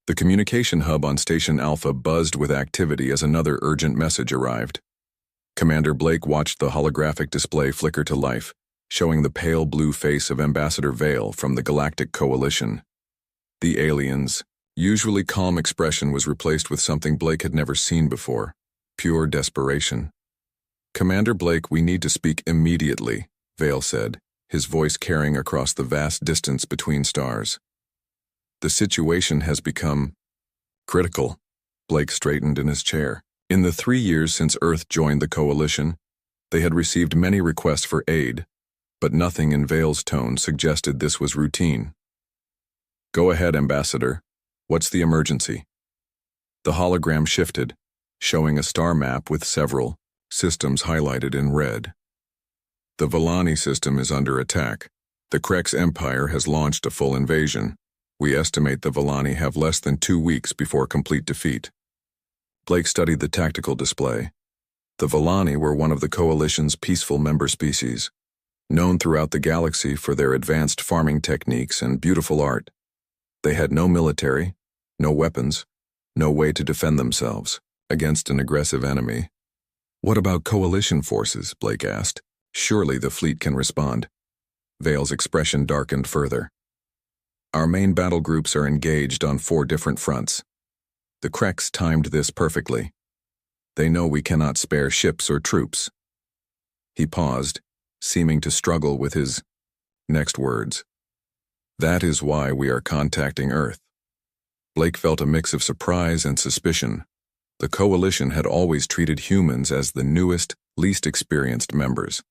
The communication hub on Station Alpha buzzed with activity as another urgent message arrived. Commander Blake watched the holographic display flicker to life, showing the pale blue face of Ambassador Vale from the Galactic Coalition. The alien's usually calm expression was replaced with something Blake had never seen before: pure desperation. "Commander Blake, we need to speak immediately," Vale said, his voice carrying across the vast distance between stars. "The situation has become critical." Blake straightened in his chair. In the 3 years since Earth joined the Coalition, they had received many requests for aid, but nothing in Vale's tone suggested this was routine. "Go ahead, Ambassador. What's the emergency?" The hologram shifted, showing a star map with several systems highlighted in red. "The Villani system is under attack. The Krex Empire has launched a full invasion. We estimate the Villani have less than 2 weeks before complete defeat." Blake studied the tactical display. The Villani were one of the Coalition's peaceful member species, known throughout the galaxy for their advanced farming techniques and beautiful art. They had no military, no weapons, no way to defend themselves against an aggressive enemy. "What about Coalition forces?" Blake asked. "Surely the fleet can respond." Vale's expression darkened further. "Our main battle groups are engaged on 4 different fronts. The Krex timed this perfectly. They know we cannot spare ships or troops." He paused, seeming to struggle with his next words. "That is why we are contacting Earth." Blake felt a mix of surprise and suspicion. The Coalition had always treated humans as the newest, least experienced members.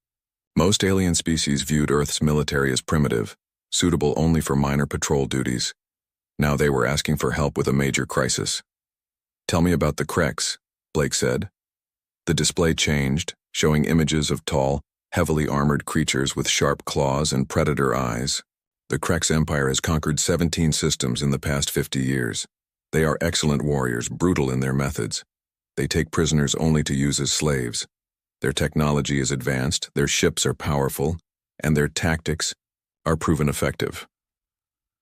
Most alien species viewed Earth's military as primitive, suitable only for minor patrol duties. Now they were asking for help with a major crisis. "Tell me about the Krex," Blake said. The display changed, showing images of tall, heavily armored creatures with sharp claws and predator eyes. "The Krex Empire has conquered 17 systems in the past 50 years. They are excellent warriors, brutal in their methods. They take prisoners only to use as slaves. Their technology is advanced, their ships are powerful, and their tactics are proven effective."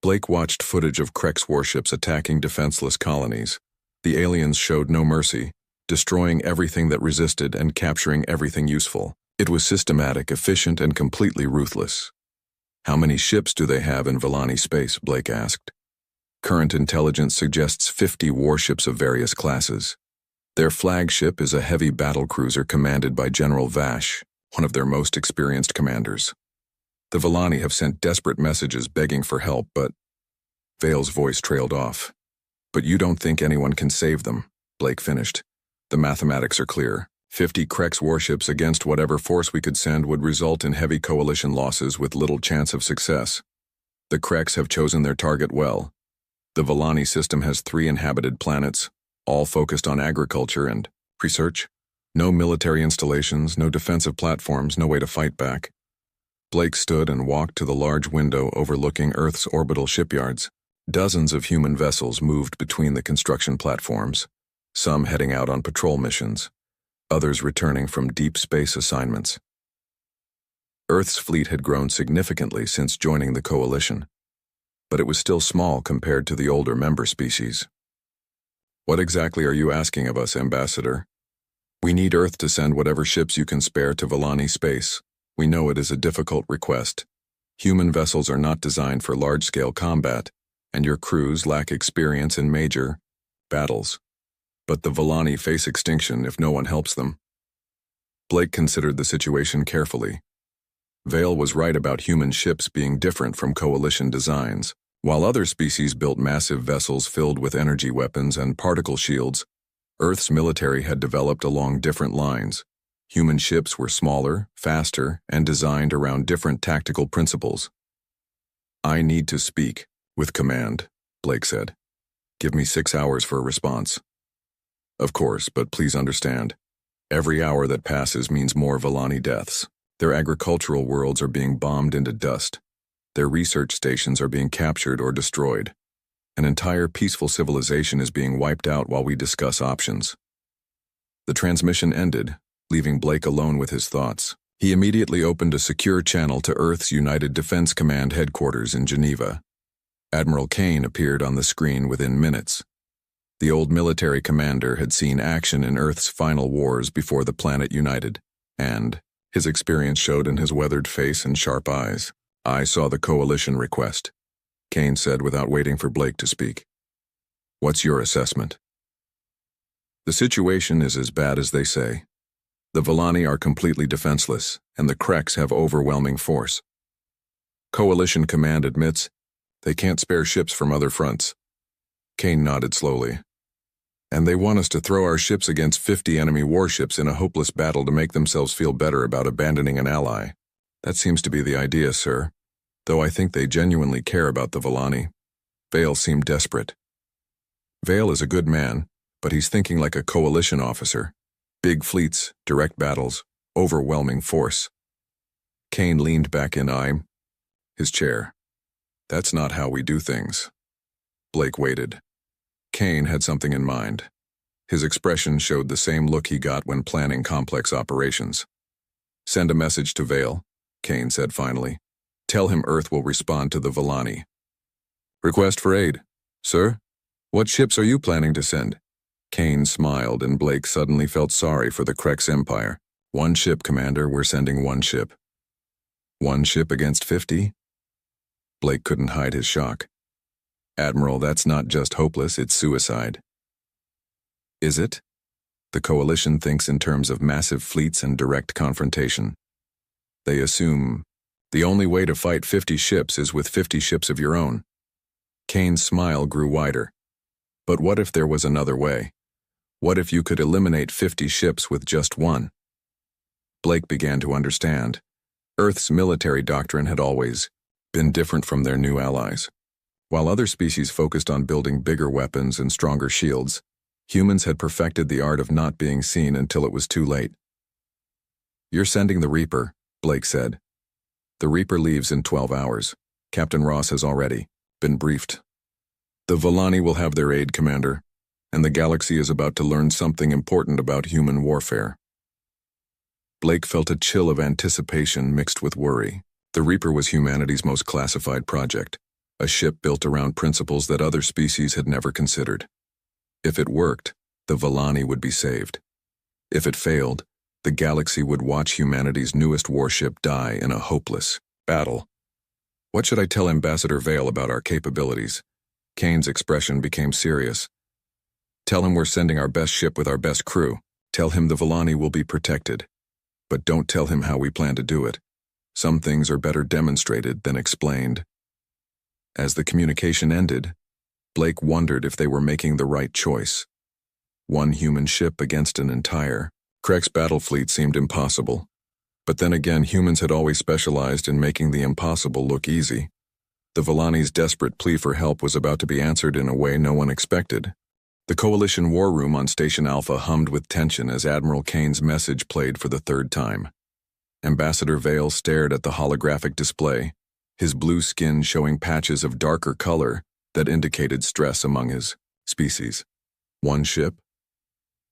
Blake watched footage of Krex warships attacking defenseless colonies. The aliens showed no mercy, destroying everything that resisted and capturing everything useful. It was systematic, efficient, and completely ruthless. "How many ships do they have in Villani space?" Blake asked. "Current intelligence suggests 50 warships of various classes. Their flagship is a heavy battlecruiser commanded by General Vash, one of their most experienced commanders. The Villani have sent desperate messages begging for help, but..." Vale's voice trailed off. "But you don't think anyone can save them," Blake finished. "The mathematics are clear. 50 Krex warships against whatever force we could send would result in heavy Coalition losses with little chance of success. The Krex have chosen their target well. The Villani system has 3 inhabited planets, all focused on agriculture and research. No military installations, no defensive platforms, no way to fight back." Blake stood and walked to the large window overlooking Earth's orbital shipyards. Dozens of human vessels moved between the construction platforms, some heading out on patrol missions, others returning from deep space assignments. Earth's fleet had grown significantly since joining the Coalition, but it was still small compared to the older member species. "What exactly are you asking of us, Ambassador?" "We need Earth to send whatever ships you can spare to Villani space. We know it is a difficult request. Human vessels are not designed for large-scale combat, and your crews lack experience in major battles. But the Villani face extinction if no one helps them." Blake considered the situation carefully. Vale was right about human ships being different from Coalition designs. While other species built massive vessels filled with energy weapons and particle shields, Earth's military had developed along different lines. Human ships were smaller, faster, and designed around different tactical principles. "I need to speak with command," Blake said. "Give me 6 hours for a response." "Of course, but please understand. Every hour that passes means more Villani deaths. Their agricultural worlds are being bombed into dust. Their research stations are being captured or destroyed. An entire peaceful civilization is being wiped out while we discuss options." The transmission ended, leaving Blake alone with his thoughts. He immediately opened a secure channel to Earth's United Defense Command headquarters in Geneva. Admiral Kane appeared on the screen within minutes. The old military commander had seen action in Earth's final wars before the planet united, and his experience showed in his weathered face and sharp eyes. "I saw the coalition request," Kane said without waiting for Blake to speak. "What's your assessment?" "The situation is as bad as they say. The Volani are completely defenseless, and the Kreks have overwhelming force. Coalition command admits they can't spare ships from other fronts." Kane nodded slowly. "And they want us to throw our ships against 50 enemy warships in a hopeless battle to make themselves feel better about abandoning an ally. That seems to be the idea, sir, though I think they genuinely care about the Volani." Vale seemed desperate. "Vale is a good man, but he's thinking like a coalition officer. Big fleets, direct battles, overwhelming force." Kane leaned back in his chair. "That's not how we do things." Blake waited. Kane had something in mind. His expression showed the same look he got when planning complex operations. "Send a message to Vale," Kane said finally. "Tell him Earth will respond to the Volani." "Request for aid. Sir, what ships are you planning to send?" Kane smiled, and Blake suddenly felt sorry for the Kreks Empire. "One ship, Commander. We're sending one ship." "One ship against 50? Blake couldn't hide his shock. "Admiral, that's not just hopeless, it's suicide." "Is it?" The coalition thinks in terms of massive fleets and direct confrontation. They assume the only way to fight 50 ships is with 50 ships of your own. Kane's smile grew wider. "But what if there was another way? What if you could eliminate 50 ships with just one?" Blake began to understand. Earth's military doctrine had always been different from their new allies. While other species focused on building bigger weapons and stronger shields, humans had perfected the art of not being seen until it was too late. "You're sending the Reaper," Blake said. "The Reaper leaves in 12 hours. Captain Ross has already been briefed. The Volani will have their aid, Commander, and the galaxy is about to learn something important about human warfare." Blake felt a chill of anticipation mixed with worry. The Reaper was humanity's most classified project, a ship built around principles that other species had never considered. If it worked, the Volani would be saved. If it failed, the galaxy would watch humanity's newest warship die in a hopeless battle. "What should I tell Ambassador Vale about our capabilities?" Kane's expression became serious. "Tell him we're sending our best ship with our best crew. Tell him the Volani will be protected. But don't tell him how we plan to do it. Some things are better demonstrated than explained." As the communication ended, Blake wondered if they were making the right choice. One human ship against an entire Krek's battle fleet seemed impossible. But then again, humans had always specialized in making the impossible look easy. The Volani's desperate plea for help was about to be answered in a way no one expected. The Coalition war room on Station Alpha hummed with tension as Admiral Kane's message played for the third time. Ambassador Vale stared at the holographic display, his blue skin showing patches of darker color that indicated stress among his species. "One ship?"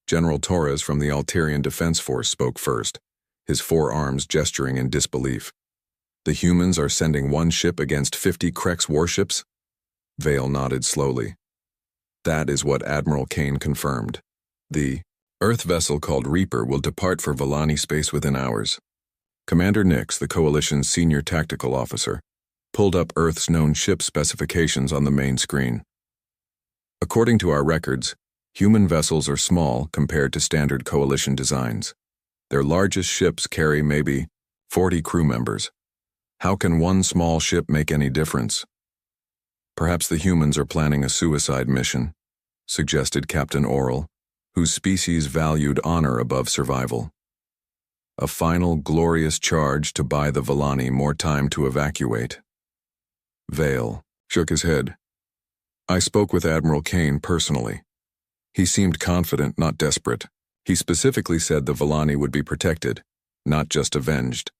General Torres from the Altarian Defense Force spoke first, his forearms gesturing in disbelief. "The humans are sending one ship against 50 Kreks warships?" Vale nodded slowly. "That is what Admiral Kane confirmed. The Earth vessel called Reaper will depart for Volani space within hours." Commander Nix, the Coalition's senior tactical officer, pulled up Earth's known ship specifications on the main screen. "According to our records, human vessels are small compared to standard Coalition designs. Their largest ships carry maybe 40 crew members. How can one small ship make any difference?" "Perhaps the humans are planning a suicide mission," suggested Captain Oral, whose species valued honor above survival. "A final glorious charge to buy the Volani more time to evacuate." Vale shook his head. "I spoke with Admiral Kane personally. He seemed confident, not desperate. He specifically said the Volani would be protected, not just avenged."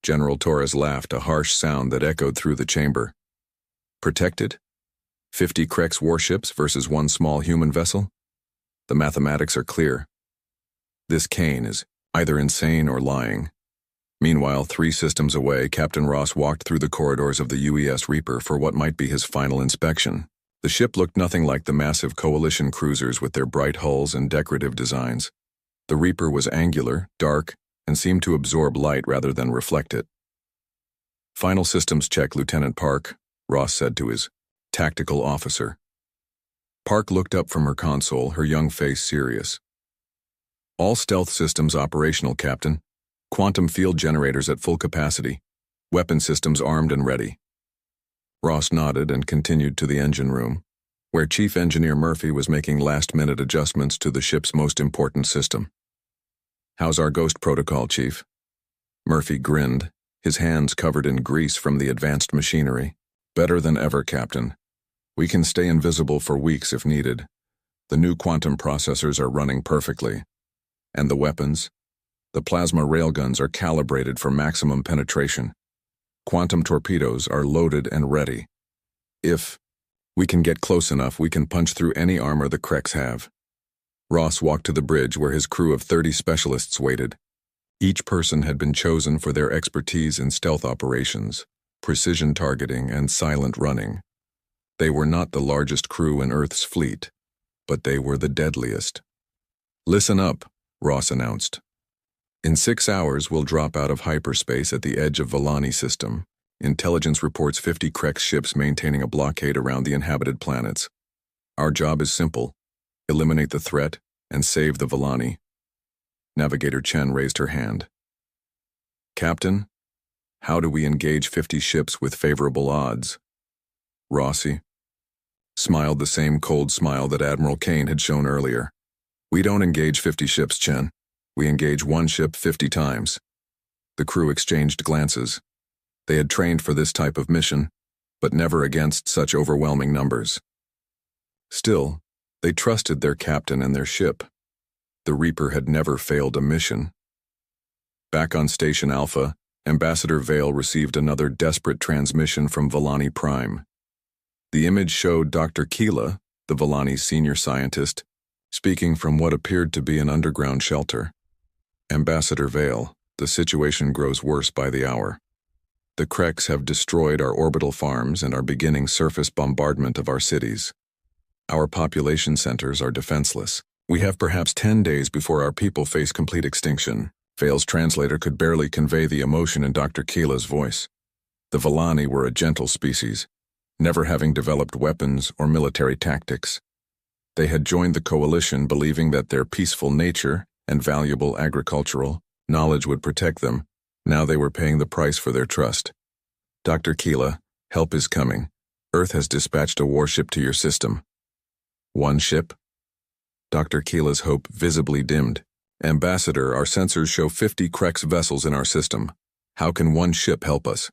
General Torres laughed, a harsh sound that echoed through the chamber. "Protected? 50 Kreks warships versus one small human vessel? The mathematics are clear. This Kane is either insane or lying. Meanwhile, 3 systems away, Captain Ross walked through the corridors of the UES Reaper for what might be his final inspection. The ship looked nothing like the massive Coalition cruisers with their bright hulls and decorative designs. The Reaper was angular, dark, and seemed to absorb light rather than reflect it. "Final systems check, Lieutenant Park," Ross said to his tactical officer. Park looked up from her console, her young face serious. "All stealth systems operational, Captain. Quantum field generators at full capacity. Weapon systems armed and ready." Ross nodded and continued to the engine room, where Chief Engineer Murphy was making last-minute adjustments to the ship's most important system. "How's our ghost protocol, Chief?" Murphy grinned, his hands covered in grease from the advanced machinery. "Better than ever, Captain. We can stay invisible for weeks if needed. The new quantum processors are running perfectly. And the weapons? The plasma railguns are calibrated for maximum penetration. Quantum torpedoes are loaded and ready. If we can get close enough, we can punch through any armor the Creks have." Ross walked to the bridge where his crew of 30 specialists waited. Each person had been chosen for their expertise in stealth operations, precision targeting, and silent running. They were not the largest crew in Earth's fleet, but they were the deadliest. "Listen up," Ross announced. "In 6 hours, we'll drop out of hyperspace at the edge of Volani system. Intelligence reports 50 Creks ships maintaining a blockade around the inhabited planets. Our job is simple: eliminate the threat and save the Volani." Navigator Chen raised her hand. "Captain, how do we engage 50 ships with favorable odds?" Rossi smiled the same cold smile that Admiral Kane had shown earlier. "We don't engage 50 ships, Chen. We engage 1 ship 50 times." The crew exchanged glances. They had trained for this type of mission, but never against such overwhelming numbers. Still, they trusted their captain and their ship. The Reaper had never failed a mission. Back on Station Alpha, Ambassador Vale received another desperate transmission from Volani Prime. The image showed Dr. Keela, the Volani's senior scientist, speaking from what appeared to be an underground shelter. "Ambassador Vale, the situation grows worse by the hour. The Creks have destroyed our orbital farms and are beginning surface bombardment of our cities. Our population centers are defenseless. We have perhaps 10 days before our people face complete extinction." Vale's translator could barely convey the emotion in Dr. Keela's voice. The Volani were a gentle species, never having developed weapons or military tactics. They had joined the coalition believing that their peaceful nature and valuable agricultural knowledge would protect them. Now they were paying the price for their trust. "Dr. Keela, help is coming. Earth has dispatched a warship to your system." "1 ship?" Dr. Keela's hope visibly dimmed. "Ambassador, our sensors show 50 Creks vessels in our system. How can 1 ship help us?"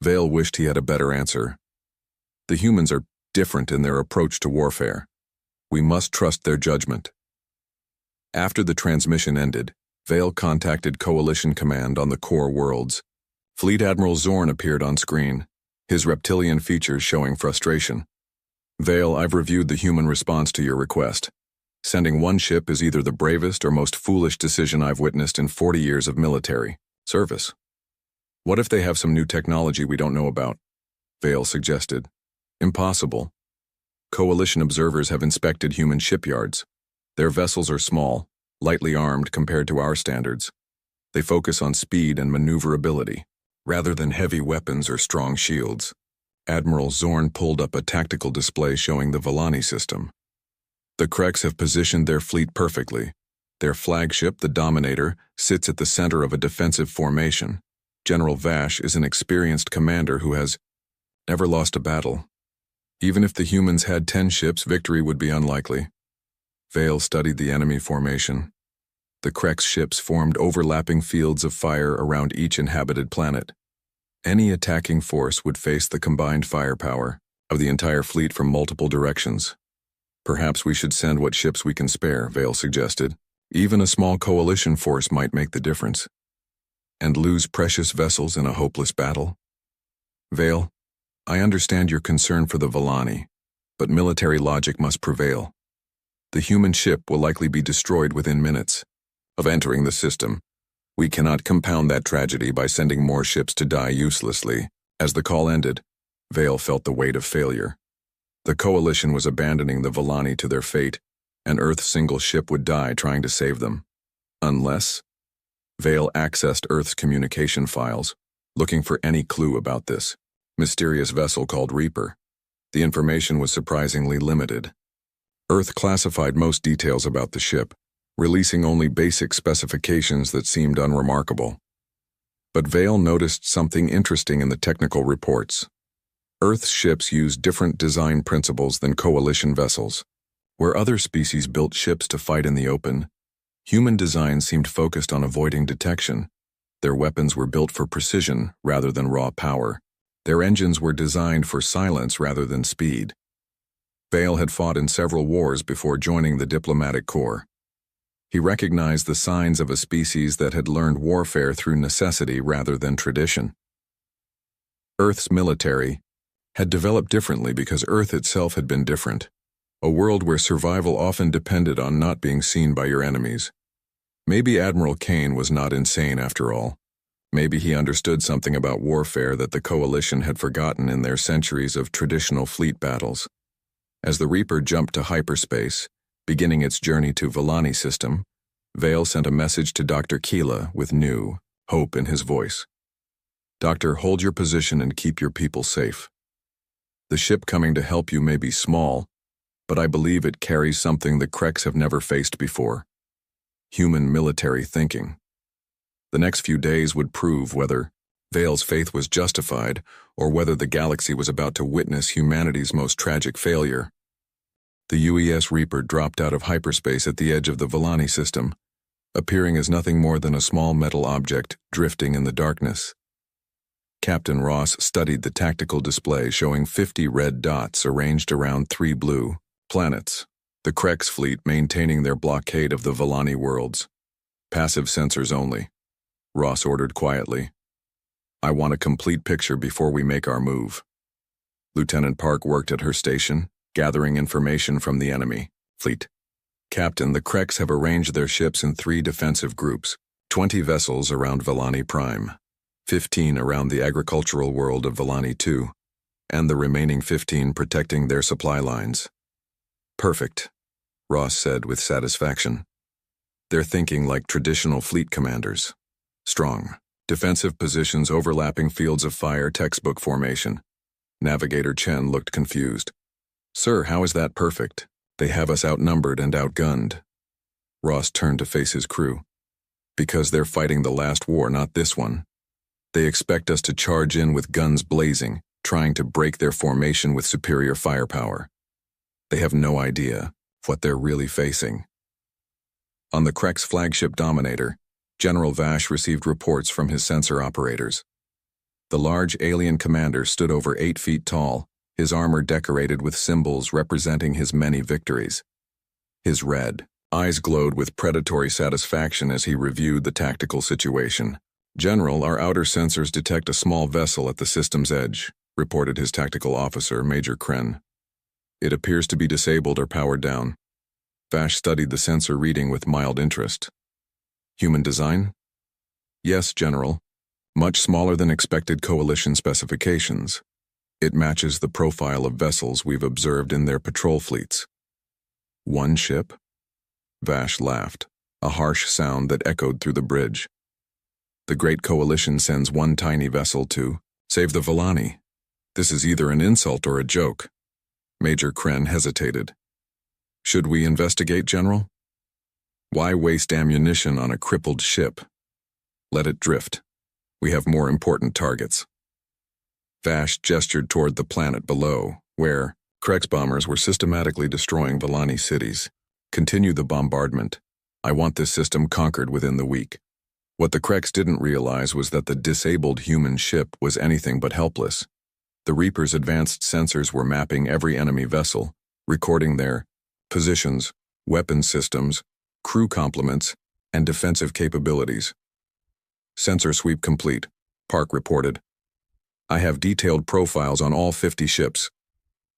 Vale wished he had a better answer. The humans are different in their approach to warfare. We must trust their judgment. After the transmission ended, Vale contacted Coalition Command on the core worlds. Fleet Admiral Zorn appeared on screen, his reptilian features showing frustration. "Vale, I've reviewed the human response to your request. Sending 1 ship is either the bravest or most foolish decision I've witnessed in 40 years of military service. What if they have some new technology we don't know about?" Vale suggested. "Impossible. Coalition observers have inspected human shipyards. Their vessels are small, lightly armed compared to our standards. They focus on speed and maneuverability, rather than heavy weapons or strong shields." Admiral Zorn pulled up a tactical display showing the Volani system. "The Creks have positioned their fleet perfectly. Their flagship, the Dominator, sits at the center of a defensive formation. General Vash is an experienced commander who has never lost a battle. Even if the humans had 10 ships, victory would be unlikely." Vale studied the enemy formation. The Creks ships formed overlapping fields of fire around each inhabited planet. Any attacking force would face the combined firepower of the entire fleet from multiple directions. "Perhaps we should send what ships we can spare," Vale suggested. "Even a small coalition force might make the difference." "And lose precious vessels in a hopeless battle?" "Vale, I understand your concern for the Volani, but military logic must prevail. The human ship will likely be destroyed within minutes of entering the system. We cannot compound that tragedy by sending more ships to die uselessly. As the call ended, Vale felt the weight of failure. The Coalition was abandoning the Volani to their fate, and Earth's single ship would die trying to save them. Unless Vale accessed Earth's communication files, looking for any clue about this mysterious vessel called Reaper. The information was surprisingly limited. Earth classified most details about the ship, releasing only basic specifications that seemed unremarkable. But Vale noticed something interesting in the technical reports. Earth's ships used different design principles than Coalition vessels. Where other species built ships to fight in the open, human design seemed focused on avoiding detection. Their weapons were built for precision rather than raw power. Their engines were designed for silence rather than speed. Vale had fought in several wars before joining the diplomatic corps. He recognized the signs of a species that had learned warfare through necessity rather than tradition. Earth's military had developed differently because Earth itself had been different, a world where survival often depended on not being seen by your enemies. Maybe Admiral Kane was not insane after all. Maybe he understood something about warfare that the Coalition had forgotten in their centuries of traditional fleet battles. As the Reaper jumped to hyperspace, beginning its journey to Volani system, Vale sent a message to Dr. Keela with new hope in his voice. "Doctor, hold your position and keep your people safe. The ship coming to help you may be small, but I believe it carries something the Creks have never faced before: human military thinking." The next few days would prove whether Vale's faith was justified or whether the galaxy was about to witness humanity's most tragic failure. The UES Reaper dropped out of hyperspace at the edge of the Volani system, appearing as nothing more than a small metal object drifting in the darkness. Captain Ross studied the tactical display showing 50 red dots arranged around 3 blue planets, the Creks fleet maintaining their blockade of the Volani worlds. "Passive sensors only," Ross ordered quietly. "I want a complete picture before we make our move." Lieutenant Park worked at her station, gathering information from the enemy fleet. "Captain, the Creks have arranged their ships in 3 defensive groups, 20 vessels around Volani Prime, 15 around the agricultural world of Volani 2, and the remaining 15 protecting their supply lines." "Perfect," Ross said with satisfaction. "They're thinking like traditional fleet commanders. Strong, defensive positions overlapping fields of fire textbook formation." Navigator Chen looked confused. "Sir, how is that perfect? They have us outnumbered and outgunned." Ross turned to face his crew. "Because they're fighting the last war, not this one. They expect us to charge in with guns blazing, trying to break their formation with superior firepower. They have no idea what they're really facing." On the Creks flagship Dominator, General Vash received reports from his sensor operators. The large alien commander stood over 8 feet tall, his armor decorated with symbols representing his many victories. His red eyes glowed with predatory satisfaction as he reviewed the tactical situation. "General, our outer sensors detect a small vessel at the system's edge," reported his tactical officer, Major Kren. "It appears to be disabled or powered down." Vash studied the sensor reading with mild interest. "Human design?" "Yes, General. Much smaller than expected Coalition specifications. It matches the profile of vessels we've observed in their patrol fleets." "One ship?" Vash laughed, a harsh sound that echoed through the bridge. "The Great Coalition sends one tiny vessel to save the Volani. This is either an insult or a joke." Major Kren hesitated. "Should we investigate, General? Why waste ammunition on a crippled ship? Let it drift. We have more important targets." Vash gestured toward the planet below, where Creks bombers were systematically destroying Volani cities. "Continue the bombardment. I want this system conquered within the week." What the Creks didn't realize was that the disabled human ship was anything but helpless. The Reaper's advanced sensors were mapping every enemy vessel, recording their positions, weapon systems, crew complements, and defensive capabilities. "Sensor sweep complete," Park reported. "I have detailed profiles on all 50 ships.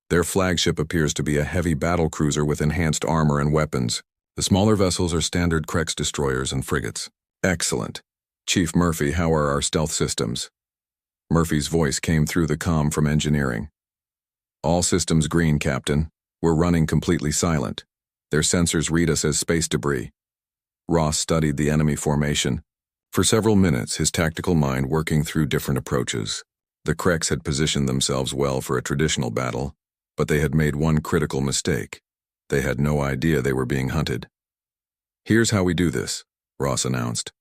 Their flagship appears to be a heavy battle cruiser with enhanced armor and weapons. The smaller vessels are standard Creks destroyers and frigates." "Excellent. Chief Murphy, how are our stealth systems? Murphy's voice came through the comm from engineering. All systems green, Captain. We're running completely silent. Their sensors read us as space debris. Ross studied the enemy formation. For several minutes, his tactical mind working through different approaches. The Creks had positioned themselves well for a traditional battle, but they had made one critical mistake. They had no idea they were being hunted. Here's how we do this, Ross announced.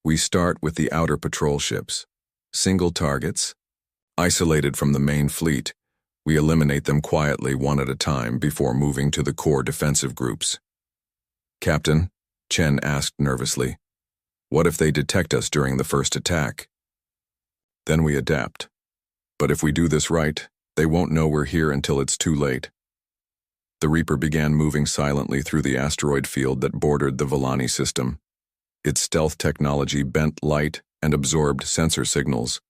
We start with the outer patrol ships. Single targets, isolated from the main fleet. We eliminate them quietly one at a time before moving to the core defensive groups. Captain, Chen asked nervously, what if they detect us during the first attack? Then we adapt. But if we do this right, they won't know we're here until it's too late. The Reaper began moving silently through the asteroid field that bordered the Villani system. Its stealth technology bent light and absorbed sensor signals,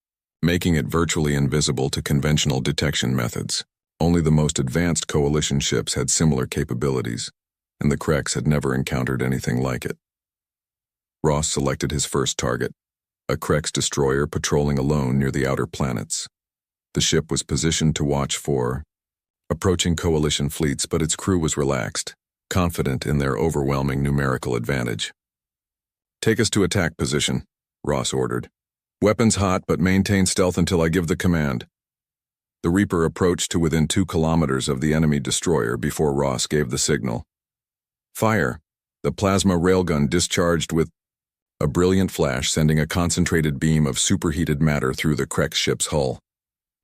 making it virtually invisible to conventional detection methods. Only the most advanced coalition ships had similar capabilities, and the Creks had never encountered anything like it. Ross selected his first target, a Creks destroyer patrolling alone near the outer planets. The ship was positioned to watch for approaching coalition fleets, but its crew was relaxed, confident in their overwhelming numerical advantage. Take us to attack position, Ross ordered. Weapons hot, but maintain stealth until I give the command. The Reaper approached to within 2 kilometers of the enemy destroyer before Ross gave the signal. Fire! The plasma railgun discharged with a brilliant flash, sending a concentrated beam of superheated matter through the Creks ship's hull.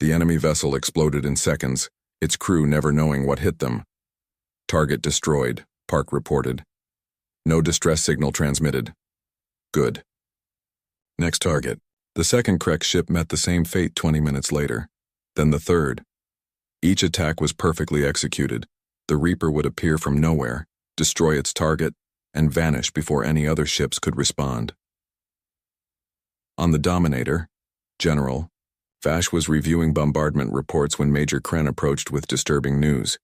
The enemy vessel exploded in seconds, its crew never knowing what hit them. Target destroyed, Park reported. No distress signal transmitted. Good. Next target. The second Creks ship met the same fate 20 minutes later. Then the third. Each attack was perfectly executed. The Reaper would appear from nowhere, destroy its target, and vanish before any other ships could respond. On the Dominator, General Vash was reviewing bombardment reports when Major Kren approached with disturbing news.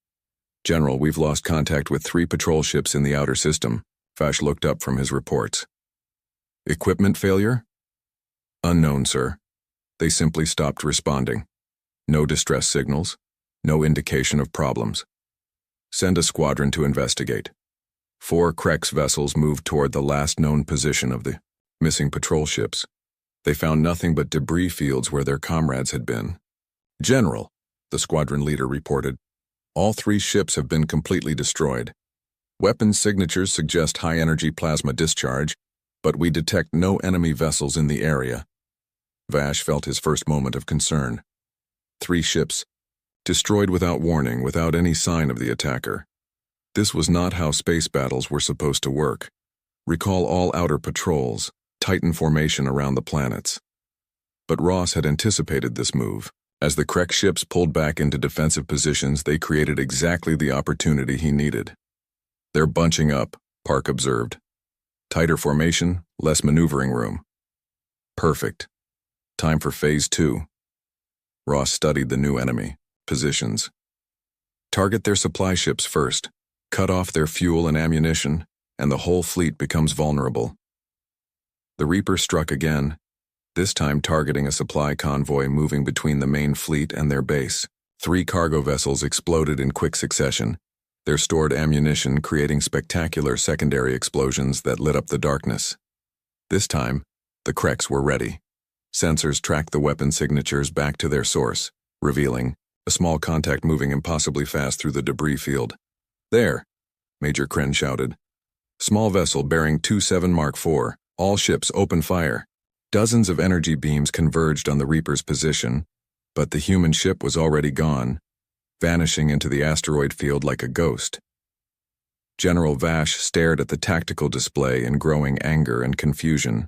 General, we've lost contact with 3 patrol ships in the outer system. Vash looked up from his reports. Equipment failure? Unknown, sir. They simply stopped responding. No distress signals, no indication of problems. Send a squadron to investigate. 4 Creks vessels moved toward the last known position of the missing patrol ships. They found nothing but debris fields where their comrades had been. General, the squadron leader reported, all 3 ships have been completely destroyed. Weapons signatures suggest high-energy plasma discharge, but we detect no enemy vessels in the area. Vash felt his first moment of concern. 3 ships, destroyed without warning, without any sign of the attacker. This was not how space battles were supposed to work. Recall all outer patrols, Titan formation around the planets. But Ross had anticipated this move. As the Creks ships pulled back into defensive positions, they created exactly the opportunity he needed. They're bunching up, Park observed. Tighter formation, less maneuvering room. Perfect. Time for Phase 2. Ross studied the new enemy positions. Target their supply ships first, cut off their fuel and ammunition, and the whole fleet becomes vulnerable. The Reaper struck again, this time targeting a supply convoy moving between the main fleet and their base. 3 cargo vessels exploded in quick succession, their stored ammunition creating spectacular secondary explosions that lit up the darkness. This time, the Creks were ready. Sensors tracked the weapon signatures back to their source, revealing a small contact moving impossibly fast through the debris field. There, Major Kren shouted. Small vessel bearing 27 Mark IV. All ships open fire. Dozens of energy beams converged on the Reaper's position, but the human ship was already gone, vanishing into the asteroid field like a ghost. General Vash stared at the tactical display in growing anger and confusion.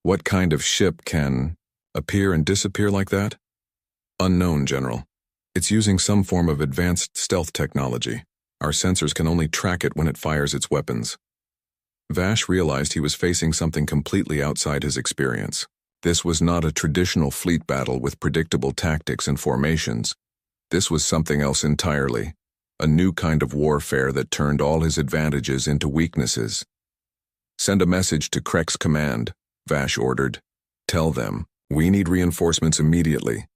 What kind of ship can appear and disappear like that? Unknown, General. It's using some form of advanced stealth technology. Our sensors can only track it when it fires its weapons. Vash realized he was facing something completely outside his experience. This was not a traditional fleet battle with predictable tactics and formations. This was something else entirely, a new kind of warfare that turned all his advantages into weaknesses. Send a message to Creks Command, Vash ordered. Tell them, we need reinforcements immediately.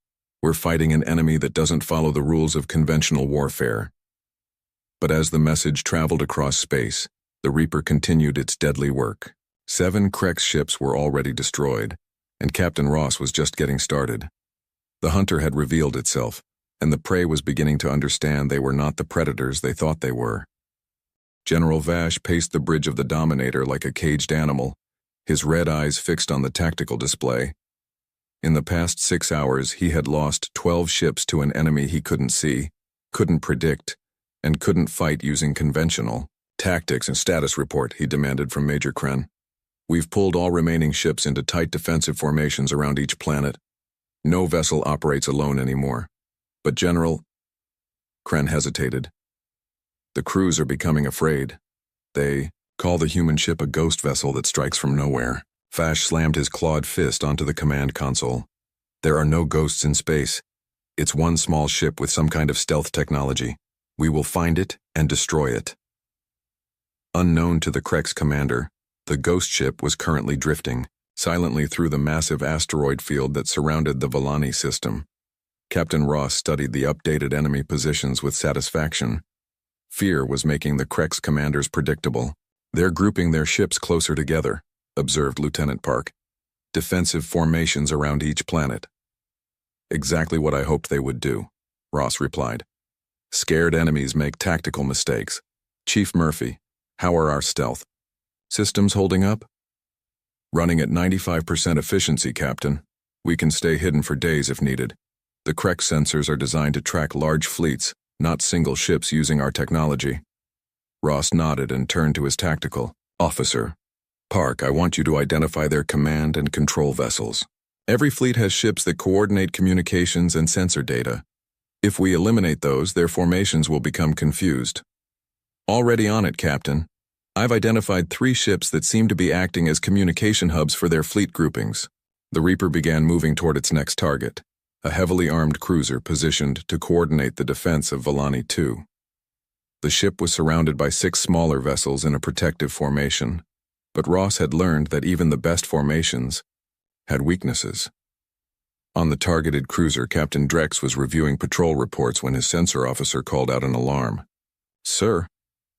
We're fighting an enemy that doesn't follow the rules of conventional warfare. But as the message traveled across space, the Reaper continued its deadly work. 7 Krex ships were already destroyed, and Captain Ross was just getting started. The hunter had revealed itself, and the prey was beginning to understand they were not the predators they thought they were. General Vash paced the bridge of the Dominator like a caged animal, his red eyes fixed on the tactical display. In the past 6 hours, he had lost 12 ships to an enemy he couldn't see, couldn't predict, and couldn't fight using conventional tactics. And status report, he demanded from Major Kren. We've pulled all remaining ships into tight defensive formations around each planet. No vessel operates alone anymore. But General, Kren hesitated. The crews are becoming afraid. They call the human ship a ghost vessel that strikes from nowhere. Vash slammed his clawed fist onto the command console. There are no ghosts in space. It's one small ship with some kind of stealth technology. We will find it and destroy it. Unknown to the Krex commander, the ghost ship was currently drifting silently through the massive asteroid field that surrounded the Volani system. Captain Ross studied the updated enemy positions with satisfaction. Fear was making the Krex commanders predictable. They're grouping their ships closer together, observed Lieutenant Park. Defensive formations around each planet. Exactly what I hoped they would do, Ross replied. Scared enemies make tactical mistakes. Chief Murphy, how are our stealth systems holding up? Running at 95% efficiency, Captain. We can stay hidden for days if needed. The Krex sensors are designed to track large fleets, not single ships using our technology. Ross nodded and turned to his tactical officer. Park, I want you to identify their command and control vessels. Every fleet has ships that coordinate communications and sensor data. If we eliminate those, their formations will become confused. Already on it, Captain. I've identified 3 ships that seem to be acting as communication hubs for their fleet groupings. The Reaper began moving toward its next target, a heavily armed cruiser positioned to coordinate the defense of Volani 2. The ship was surrounded by 6 smaller vessels in a protective formation, but Ross had learned that even the best formations had weaknesses. On the targeted cruiser, Captain Drex was reviewing patrol reports when his sensor officer called out an alarm. Sir,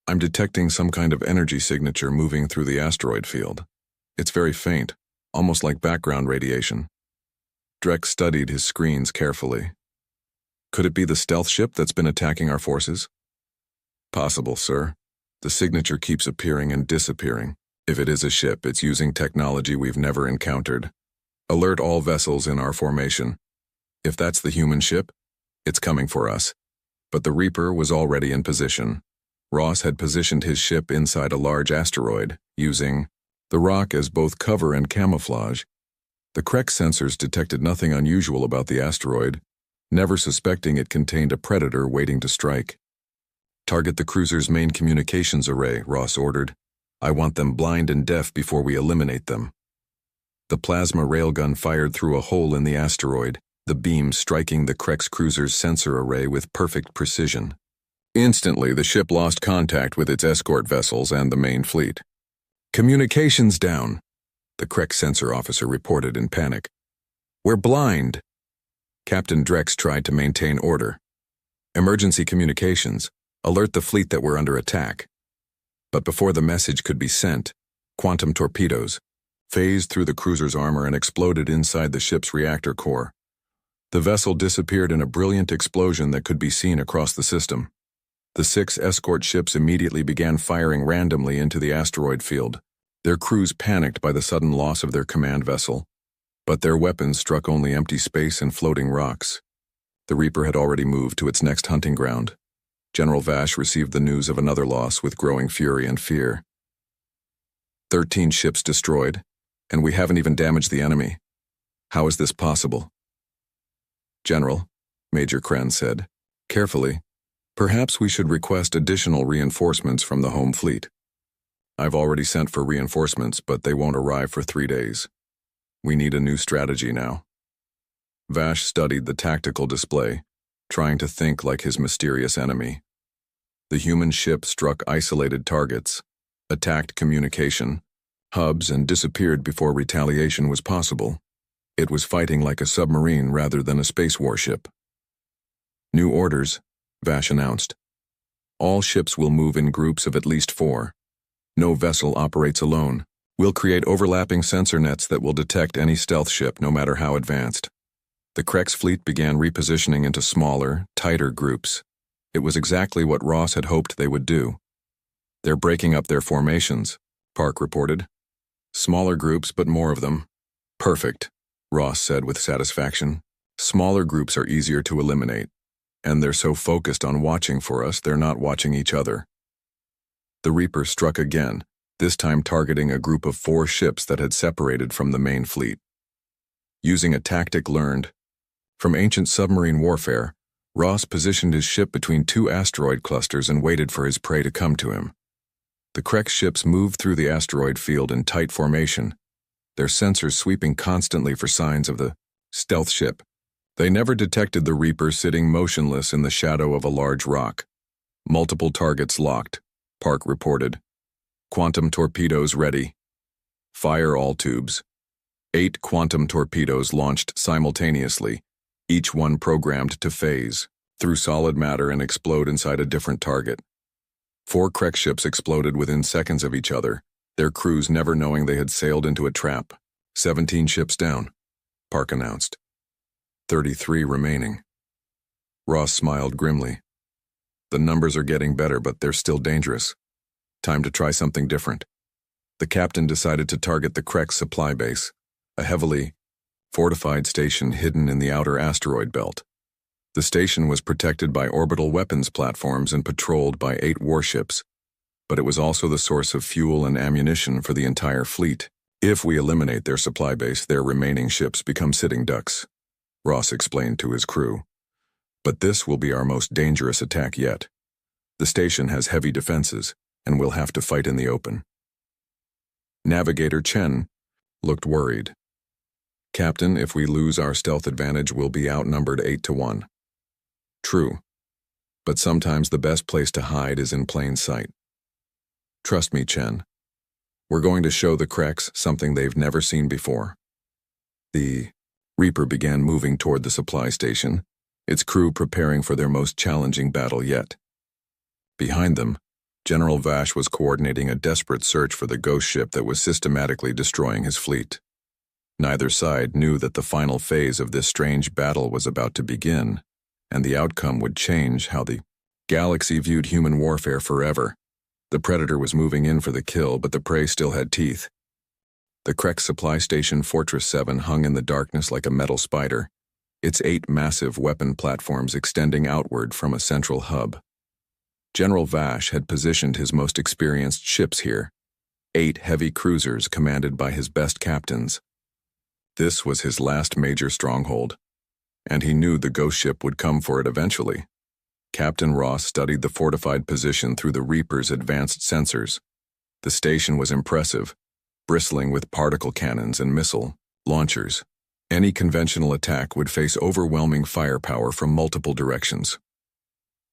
I'm detecting some kind of energy signature moving through the asteroid field. It's very faint, almost like background radiation. Drex studied his screens carefully. Could it be the stealth ship that's been attacking our forces? Possible, sir. The signature keeps appearing and disappearing. If it is a ship, it's using technology we've never encountered. Alert all vessels in our formation. If that's the human ship, it's coming for us. But the Reaper was already in position. Ross had positioned his ship inside a large asteroid, using the rock as both cover and camouflage. The Krex sensors detected nothing unusual about the asteroid, never suspecting it contained a predator waiting to strike. Target the cruiser's main communications array, Ross ordered. I want them blind and deaf before we eliminate them. The plasma railgun fired through a hole in the asteroid, the beam striking the Krex cruiser's sensor array with perfect precision. Instantly, the ship lost contact with its escort vessels and the main fleet. Communications down, the Krex sensor officer reported in panic. We're blind. Captain Drex tried to maintain order. Emergency communications. Alert the fleet that we're under attack. But before the message could be sent, quantum torpedoes phased through the cruiser's armor and exploded inside the ship's reactor core. The vessel disappeared in a brilliant explosion that could be seen across the system. The 6 escort ships immediately began firing randomly into the asteroid field. Their crews panicked by the sudden loss of their command vessel. But their weapons struck only empty space and floating rocks. The Reaper had already moved to its next hunting ground. General Vash received the news of another loss with growing fury and fear. 13 ships destroyed, and we haven't even damaged the enemy. How is this possible? General, Major Kren said, carefully, perhaps we should request additional reinforcements from the home fleet. I've already sent for reinforcements, but they won't arrive for 3 days. We need a new strategy now. Vash studied the tactical display, trying to think like his mysterious enemy. The human ship struck isolated targets, attacked communication, hubs and disappeared before retaliation was possible. It was fighting like a submarine rather than a space warship. New orders, Vash announced. All ships will move in groups of at least 4. No vessel operates alone. We'll create overlapping sensor nets that will detect any stealth ship, no matter how advanced. The Crex fleet began repositioning into smaller, tighter groups. It was exactly what Ross had hoped they would do. They're breaking up their formations, Park reported. Smaller groups, but more of them. Perfect, Ross said with satisfaction. Smaller groups are easier to eliminate, and they're so focused on watching for us, they're not watching each other. The Reaper struck again, this time targeting a group of 4 ships that had separated from the main fleet. Using a tactic learned from ancient submarine warfare, Ross positioned his ship between 2 asteroid clusters and waited for his prey to come to him. The Crex ships moved through the asteroid field in tight formation, their sensors sweeping constantly for signs of the stealth ship. They never detected the Reaper sitting motionless in the shadow of a large rock. Multiple targets locked, Park reported. Quantum torpedoes ready. Fire all tubes. 8 quantum torpedoes launched simultaneously, each one programmed to phase through solid matter and explode inside a different target. 4 Crex ships exploded within seconds of each other, their crews never knowing they had sailed into a trap. 17 ships down, Park announced. 33 remaining. Ross smiled grimly. The numbers are getting better, but they're still dangerous. Time to try something different. The captain decided to target the Crex supply base, a heavily fortified station hidden in the outer asteroid belt. The station was protected by orbital weapons platforms and patrolled by 8 warships, but it was also the source of fuel and ammunition for the entire fleet. If we eliminate their supply base, their remaining ships become sitting ducks, Ross explained to his crew. But this will be our most dangerous attack yet. The station has heavy defenses, and we'll have to fight in the open. Navigator Chen looked worried. Captain, if we lose our stealth advantage, we'll be outnumbered 8-1. True, but sometimes the best place to hide is in plain sight. Trust me, Chen. We're going to show the Crex something they've never seen before. The Reaper began moving toward the supply station, its crew preparing for their most challenging battle yet. Behind them, General Vash was coordinating a desperate search for the ghost ship that was systematically destroying his fleet. Neither side knew that the final phase of this strange battle was about to begin, and the outcome would change how the galaxy viewed human warfare forever. The Predator was moving in for the kill, but the prey still had teeth. The Crex supply station Fortress 7 hung in the darkness like a metal spider, its 8 massive weapon platforms extending outward from a central hub. General Vash had positioned his most experienced ships here, 8 heavy cruisers commanded by his best captains. This was his last major stronghold, and he knew the ghost ship would come for it eventually. Captain Ross studied the fortified position through the Reaper's advanced sensors. The station was impressive, bristling with particle cannons and missile launchers. Any conventional attack would face overwhelming firepower from multiple directions.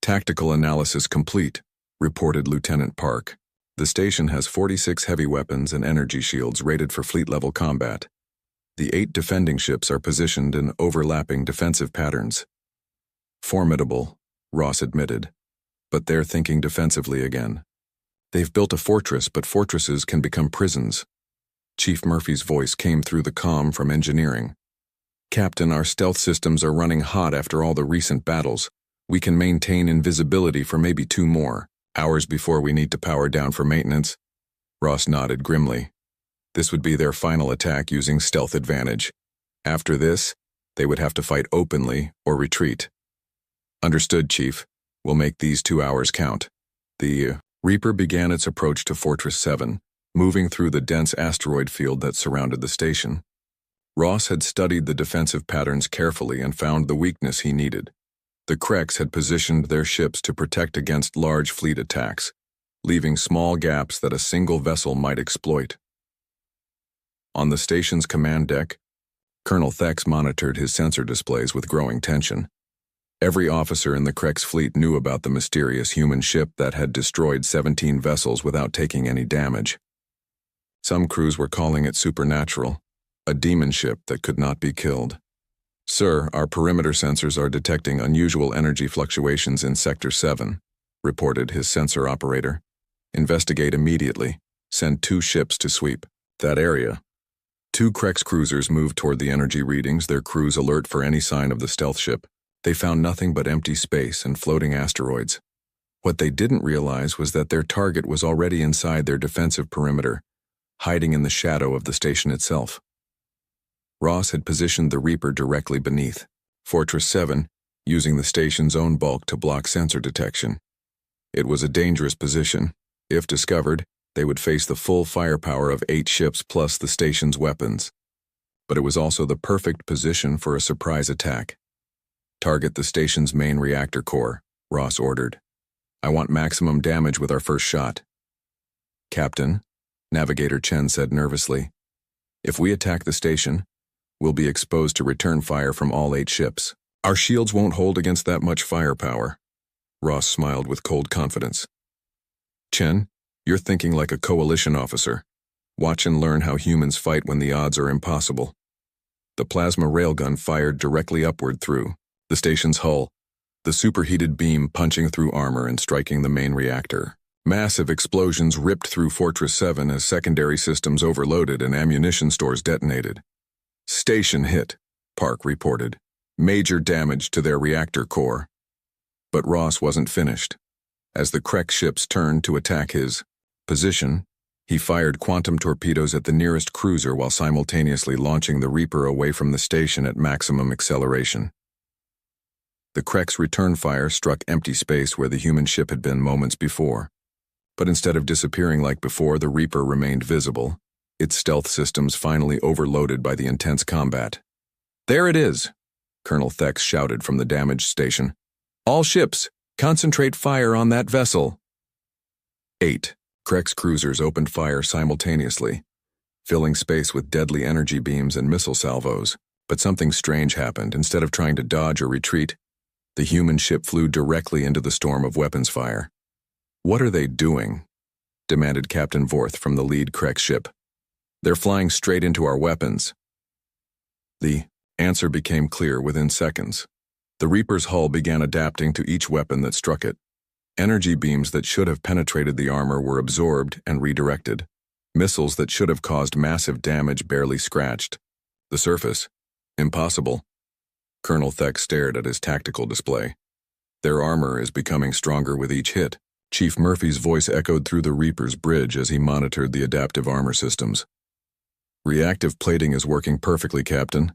Tactical analysis complete, reported Lieutenant Park. The station has 46 heavy weapons and energy shields rated for fleet-level combat. The 8 defending ships are positioned in overlapping defensive patterns. Formidable, Ross admitted, but they're thinking defensively again. They've built a fortress, but fortresses can become prisons. Chief Murphy's voice came through the comm from engineering. Captain, our stealth systems are running hot after all the recent battles. We can maintain invisibility for maybe 2 more hours before we need to power down for maintenance. Ross nodded grimly. This would be their final attack using stealth advantage. After this, they would have to fight openly or retreat. Understood, Chief. We'll make these 2 hours count. The Reaper began its approach to Fortress 7, moving through the dense asteroid field that surrounded the station. Ross had studied the defensive patterns carefully and found the weakness he needed. The Crex had positioned their ships to protect against large fleet attacks, leaving small gaps that a single vessel might exploit. On the station's command deck, Colonel Thex monitored his sensor displays with growing tension. Every officer in the Crex fleet knew about the mysterious human ship that had destroyed 17 vessels without taking any damage. Some crews were calling it supernatural, a demon ship that could not be killed. "Sir, our perimeter sensors are detecting unusual energy fluctuations in Sector 7, reported his sensor operator. "Investigate immediately. Send 2 ships to sweep that area." 2 Crex cruisers moved toward the energy readings, their crews alert for any sign of the stealth ship. They found nothing but empty space and floating asteroids. What they didn't realize was that their target was already inside their defensive perimeter, hiding in the shadow of the station itself. Ross had positioned the Reaper directly beneath Fortress 7, using the station's own bulk to block sensor detection. It was a dangerous position. If discovered, they would face the full firepower of 8 ships plus the station's weapons. But it was also the perfect position for a surprise attack. "Target the station's main reactor core," Ross ordered. "I want maximum damage with our first shot." "Captain," Navigator Chen said nervously, "if we attack the station, we'll be exposed to return fire from all 8 ships. Our shields won't hold against that much firepower." Ross smiled with cold confidence. "Chen, you're thinking like a coalition officer. Watch and learn how humans fight when the odds are impossible." The plasma railgun fired directly upward through the station's hull, the superheated beam punching through armor and striking the main reactor. Massive explosions ripped through Fortress 7 as secondary systems overloaded and ammunition stores detonated. "Station hit," Park reported. "Major damage to their reactor core." But Ross wasn't finished. As the Crex ships turned to attack his position, he fired quantum torpedoes at the nearest cruiser while simultaneously launching the Reaper away from the station at maximum acceleration. The Crex return fire struck empty space where the human ship had been moments before. But instead of disappearing like before, the Reaper remained visible, its stealth systems finally overloaded by the intense combat. "There it is," Colonel Thex shouted from the damaged station. "All ships, concentrate fire on that vessel." 8 Crex cruisers opened fire simultaneously, filling space with deadly energy beams and missile salvos. But something strange happened. Instead of trying to dodge or retreat, the human ship flew directly into the storm of weapons fire. "What are they doing?" demanded Captain Vorth from the lead Crex ship. "They're flying straight into our weapons." The answer became clear within seconds. The Reaper's hull began adapting to each weapon that struck it. Energy beams that should have penetrated the armor were absorbed and redirected. Missiles that should have caused massive damage barely scratched. The surface? Impossible. Colonel Thex stared at his tactical display. "Their armor is becoming stronger with each hit." Chief Murphy's voice echoed through the Reaper's bridge as he monitored the adaptive armor systems. "Reactive plating is working perfectly, Captain.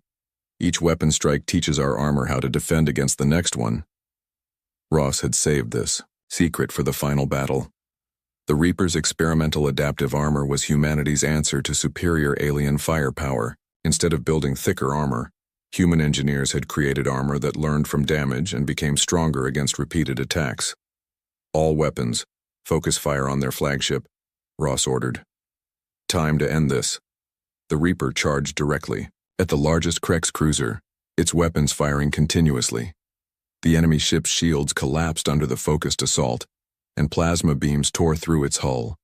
Each weapon strike teaches our armor how to defend against the next one." Ross had saved this secret for the final battle. The Reaper's experimental adaptive armor was humanity's answer to superior alien firepower. Instead of building thicker armor, human engineers had created armor that learned from damage and became stronger against repeated attacks. "All weapons, focus fire on their flagship," Ross ordered. "Time to end this." The Reaper charged directly at the largest Crex cruiser, its weapons firing continuously. The enemy ship's shields collapsed under the focused assault, and plasma beams tore through its hull.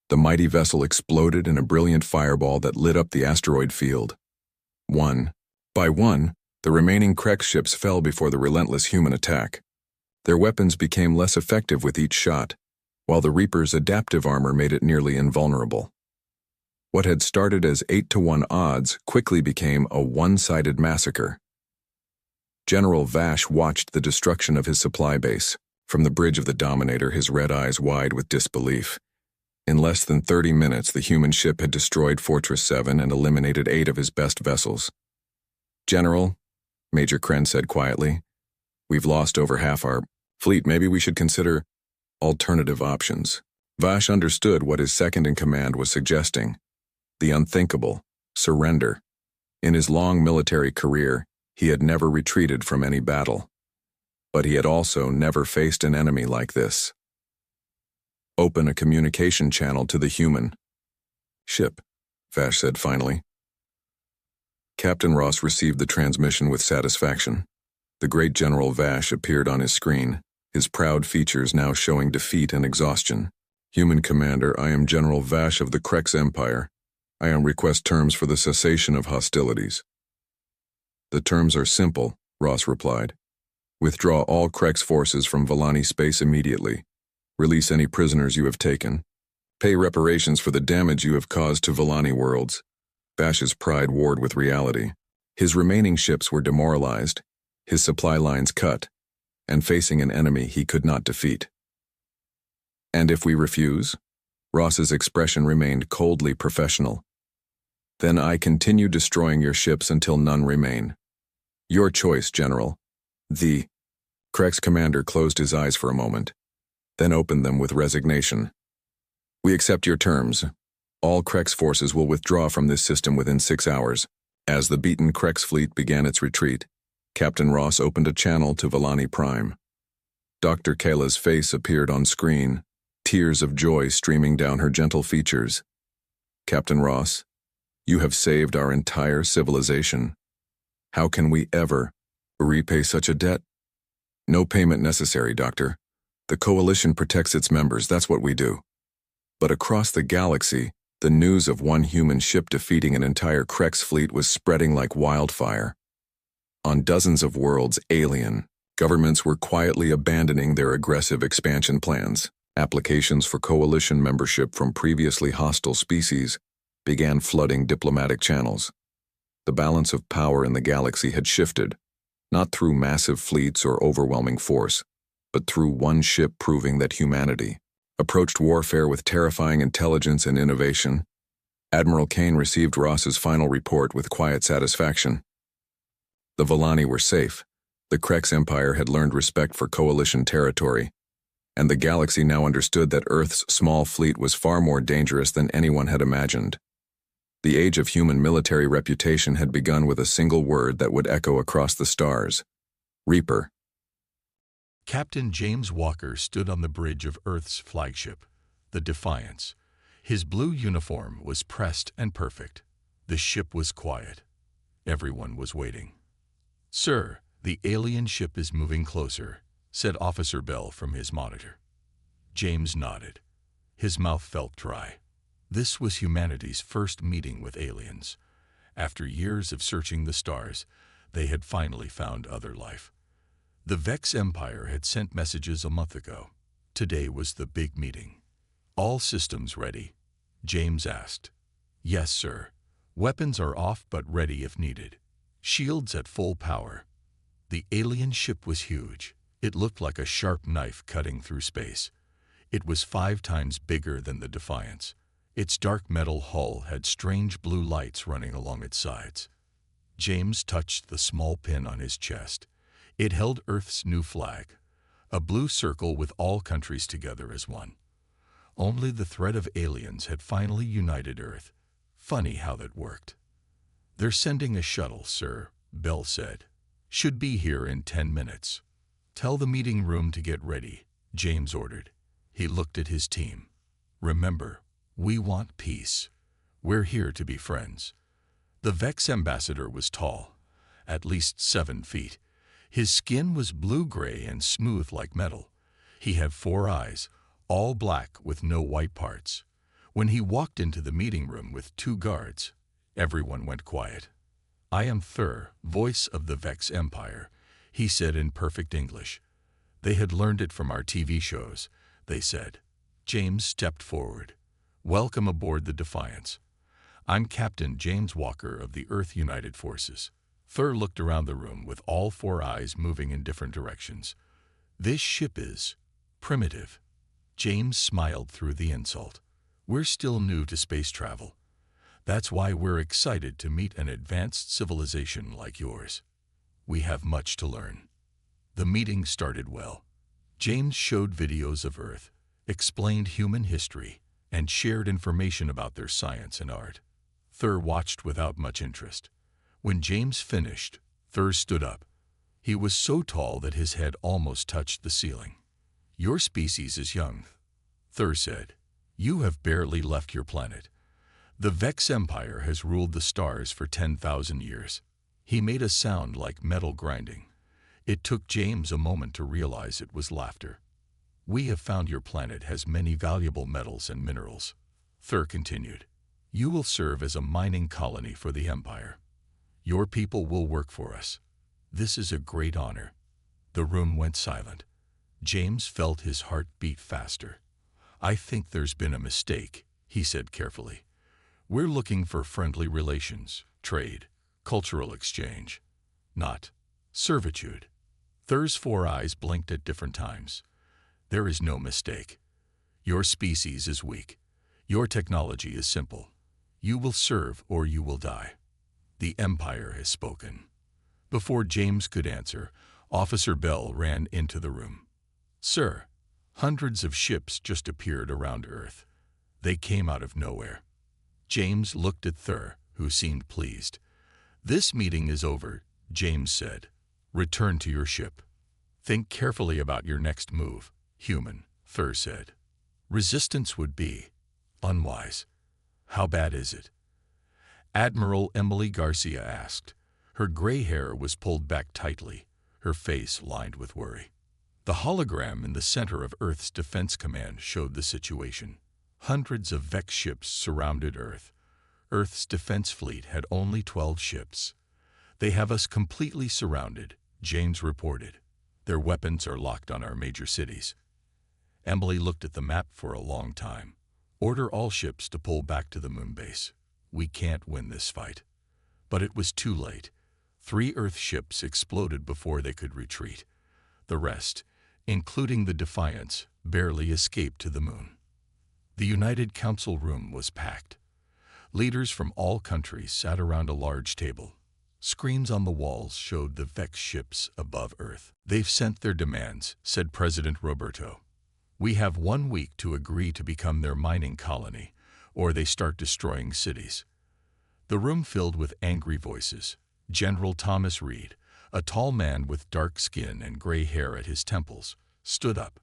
The mighty vessel exploded in a brilliant fireball that lit up the asteroid field. One by one, the remaining Crex ships fell before the relentless human attack. Their weapons became less effective with each shot, while the Reaper's adaptive armor made it nearly invulnerable. What had started as 8-to-1 odds quickly became a one-sided massacre. General Vash watched the destruction of his supply base. From the bridge of the Dominator, his red eyes wide with disbelief. In less than 30 minutes, the human ship had destroyed Fortress 7 and eliminated 8 of his best vessels. "General," Major Kren said quietly, "we've lost over half our fleet. Maybe we should consider alternative options." Vash understood what his second-in-command was suggesting. The unthinkable: surrender. In his long military career, he had never retreated from any battle. But he had also never faced an enemy like this. "Open a communication channel to the human ship," Vash said finally. Captain Ross received the transmission with satisfaction. The great General Vash appeared on his screen, his proud features now showing defeat and exhaustion. Human Commander, I am General Vash of the Crex Empire. I am request terms for the cessation of hostilities. The terms are simple, Ross replied. Withdraw all Crex forces from Volani space immediately. Release any prisoners you have taken. Pay reparations for the damage you have caused to Volani worlds. Vash's pride warred with reality. His remaining ships were demoralized, his supply lines cut, and facing an enemy he could not defeat. And if we refuse? Ross's expression remained coldly professional. Then I continue destroying your ships until none remain. Your choice, General. The Crex commander closed his eyes for a moment, then opened them with resignation. We accept your terms. All Crex forces will withdraw from this system within 6 hours. As the beaten Crex fleet began its retreat, Captain Ross opened a channel to Volani Prime. Dr. Kayla's face appeared on screen, tears of joy streaming down her gentle features. Captain Ross, you have saved our entire civilization. How can we ever repay such a debt? No payment necessary, Doctor. The Coalition protects its members, that's what we do. But across the galaxy, the news of one human ship defeating an entire Crex fleet was spreading like wildfire. On dozens of worlds, alien governments were quietly abandoning their aggressive expansion plans. Applications for Coalition membership from previously hostile species began flooding diplomatic channels. The balance of power in the galaxy had shifted, not through massive fleets or overwhelming force, but through one ship proving that humanity approached warfare with terrifying intelligence and innovation. Admiral Kane received Ross's final report with quiet satisfaction. The Volani were safe, the Crex Empire had learned respect for Coalition territory, and the galaxy now understood that Earth's small fleet was far more dangerous than anyone had imagined. The age of human military reputation had begun with a single word that would echo across the stars: Reaper. Captain James Walker stood on the bridge of Earth's flagship, the Defiance. His blue uniform was pressed and perfect. The ship was quiet. Everyone was waiting. "Sir, the alien ship is moving closer," said Officer Bell from his monitor. James nodded. His mouth felt dry. This was humanity's first meeting with aliens. After years of searching the stars, they had finally found other life. The Vex Empire had sent messages a month ago. Today was the big meeting. "All systems ready?" James asked. "Yes, sir. Weapons are off but ready if needed. Shields at full power." The alien ship was huge. It looked like a sharp knife cutting through space. It was 5 times bigger than the Defiance. Its dark metal hull had strange blue lights running along its sides. James touched the small pin on his chest. It held Earth's new flag, a blue circle with all countries together as one. Only the threat of aliens had finally united Earth. Funny how that worked. "They're sending a shuttle, sir," Bell said. "Should be here in 10 minutes. "Tell the meeting room to get ready," James ordered. He looked at his team. "Remember, we want peace. We're here to be friends." The Vex ambassador was tall, at least 7 feet. His skin was blue-gray and smooth like metal. He had 4 eyes, all black with no white parts. When he walked into the meeting room with 2 guards, everyone went quiet. "I am Thur, voice of the Vex Empire," he said in perfect English. "They had learned it from our TV shows," they said. James stepped forward. "Welcome aboard the Defiance. I'm Captain James Walker of the Earth United Forces." Thur looked around the room with all 4 eyes moving in different directions. "This ship is primitive." James smiled through the insult. "We're still new to space travel. That's why we're excited to meet an advanced civilization like yours. We have much to learn." The meeting started well. James showed videos of Earth, explained human history, and shared information about their science and art. Thur watched without much interest. When James finished, Thur stood up. He was so tall that his head almost touched the ceiling. "Your species is young," Thur said. "You have barely left your planet. The Vex Empire has ruled the stars for 10,000 years. He made a sound like metal grinding. It took James a moment to realize it was laughter. We have found your planet has many valuable metals and minerals. Thur continued. You will serve as a mining colony for the Empire. Your people will work for us. This is a great honor. The room went silent. James felt his heart beat faster. I think there's been a mistake, he said carefully. We're looking for friendly relations, trade, cultural exchange, not servitude. Thur's 4 eyes blinked at different times. There is no mistake. Your species is weak. Your technology is simple. You will serve or you will die. The Empire has spoken. Before James could answer, Officer Bell ran into the room. Sir, hundreds of ships just appeared around Earth. They came out of nowhere. James looked at Thur, who seemed pleased. This meeting is over, James said. Return to your ship. Think carefully about your next move, human, Thur said. Resistance would be unwise. How bad is it? Admiral Emily Garcia asked. Her gray hair was pulled back tightly, her face lined with worry. The hologram in the center of Earth's Defense Command showed the situation. Hundreds of Vex ships surrounded Earth. Earth's defense fleet had only 12 ships. They have us completely surrounded, James reported. Their weapons are locked on our major cities. Emily looked at the map for a long time. Order all ships to pull back to the moon base. We can't win this fight. But it was too late. 3 Earth ships exploded before they could retreat. The rest, including the Defiance, barely escaped to the moon. The United Council room was packed. Leaders from all countries sat around a large table. Screens on the walls showed the Vex ships above Earth. They've sent their demands, said President Roberto. We have 1 week to agree to become their mining colony, or they start destroying cities. The room filled with angry voices. General Thomas Reed, a tall man with dark skin and gray hair at his temples, stood up.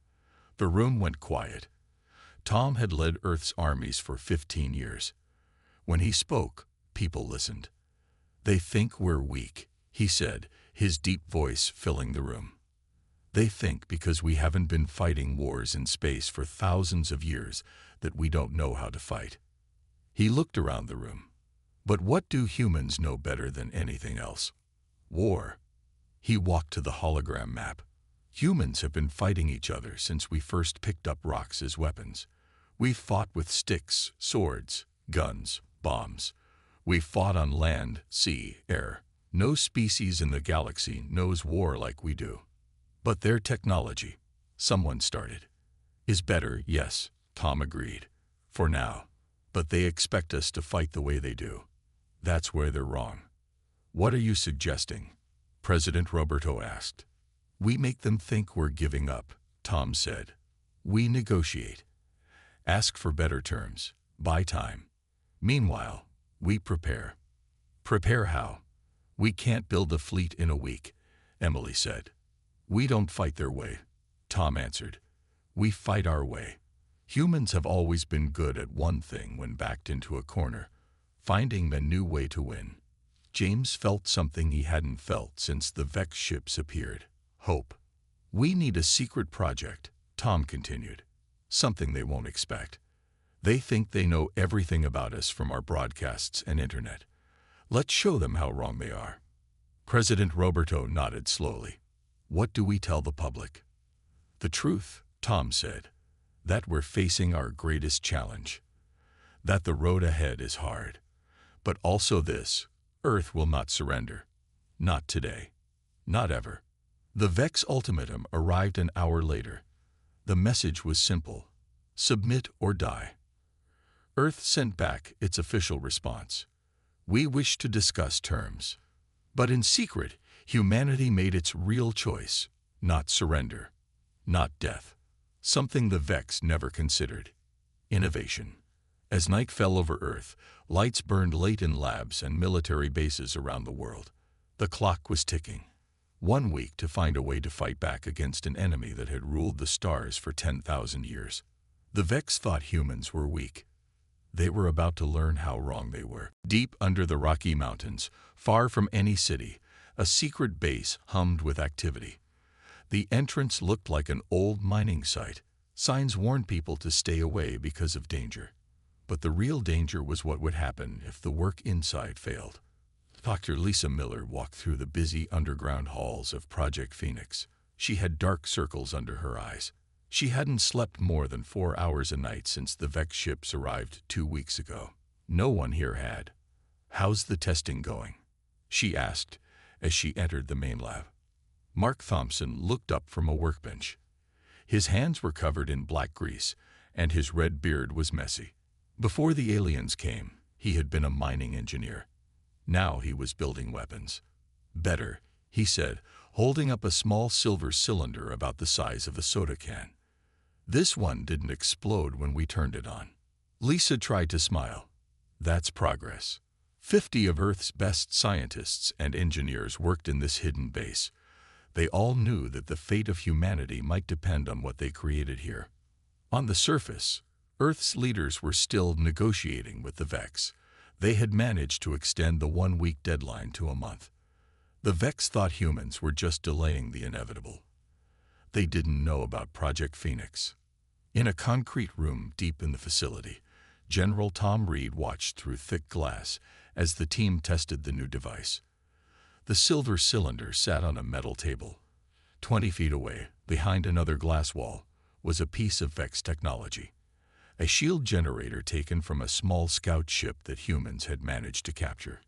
The room went quiet. Tom had led Earth's armies for 15 years. When he spoke, people listened. They think we're weak, he said, his deep voice filling the room. They think because we haven't been fighting wars in space for thousands of years that we don't know how to fight. He looked around the room. But what do humans know better than anything else? War. He walked to the hologram map. Humans have been fighting each other since we first picked up rocks as weapons. We've fought with sticks, swords, guns, bombs. We've fought on land, sea, air. No species in the galaxy knows war like we do. But their technology, someone started, is better, yes, Tom agreed, for now. But they expect us to fight the way they do. That's where they're wrong. What are you suggesting? President Roberto asked. We make them think we're giving up, Tom said. We negotiate. Ask for better terms. Buy time. Meanwhile, we prepare. Prepare how? We can't build a fleet in a week, Emily said. We don't fight their way, Tom answered. We fight our way. Humans have always been good at one thing when backed into a corner, finding a new way to win. James felt something he hadn't felt since the Vex ships appeared. Hope. We need a secret project, Tom continued. Something they won't expect. They think they know everything about us from our broadcasts and internet. Let's show them how wrong they are. President Roberto nodded slowly. What do we tell the public? The truth, Tom said. That we're facing our greatest challenge. That the road ahead is hard. But also this, Earth will not surrender. Not today. Not ever. The Vex ultimatum arrived an hour later. The message was simple. Submit or die. Earth sent back its official response. We wish to discuss terms. But in secret, humanity made its real choice. Not surrender. Not death. Something the Vex never considered. Innovation. As night fell over Earth, lights burned late in labs and military bases around the world. The clock was ticking. 1 week to find a way to fight back against an enemy that had ruled the stars for 10,000 years. The Vex thought humans were weak. They were about to learn how wrong they were. Deep under the Rocky Mountains, far from any city, a secret base hummed with activity. The entrance looked like an old mining site. Signs warned people to stay away because of danger. But the real danger was what would happen if the work inside failed. Dr. Lisa Miller walked through the busy underground halls of Project Phoenix. She had dark circles under her eyes. She hadn't slept more than 4 hours a night since the Vex ships arrived 2 weeks ago. No one here had. "How's the testing going?" she asked as she entered the main lab. Mark Thompson looked up from a workbench. His hands were covered in black grease, and his red beard was messy. Before the aliens came, he had been a mining engineer. Now he was building weapons. "Better," he said, holding up a small silver cylinder about the size of a soda can. "This one didn't explode when we turned it on." Lisa tried to smile. "That's progress." 50 of Earth's best scientists and engineers worked in this hidden base. They all knew that the fate of humanity might depend on what they created here. On the surface, Earth's leaders were still negotiating with the Vex. They had managed to extend the 1-week deadline to a month. The Vex thought humans were just delaying the inevitable. They didn't know about Project Phoenix. In a concrete room deep in the facility, General Tom Reed watched through thick glass as the team tested the new device. The silver cylinder sat on a metal table. 20 feet away, behind another glass wall, was a piece of Vex technology. A shield generator taken from a small scout ship that humans had managed to capture.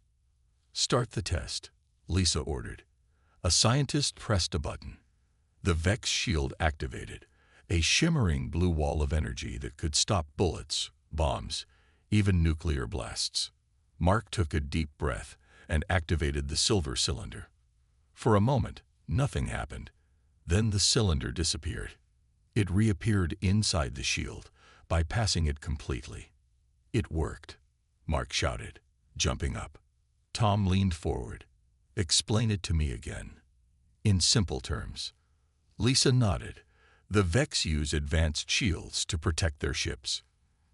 "Start the test," Lisa ordered. A scientist pressed a button. The Vex shield activated, a shimmering blue wall of energy that could stop bullets, bombs, even nuclear blasts. Mark took a deep breath and activated the silver cylinder. For a moment, nothing happened. Then the cylinder disappeared. It reappeared inside the shield, bypassing it completely. "It worked," Mark shouted, jumping up. Tom leaned forward. "Explain it to me again." "In simple terms." Lisa nodded. "The Vex use advanced shields to protect their ships.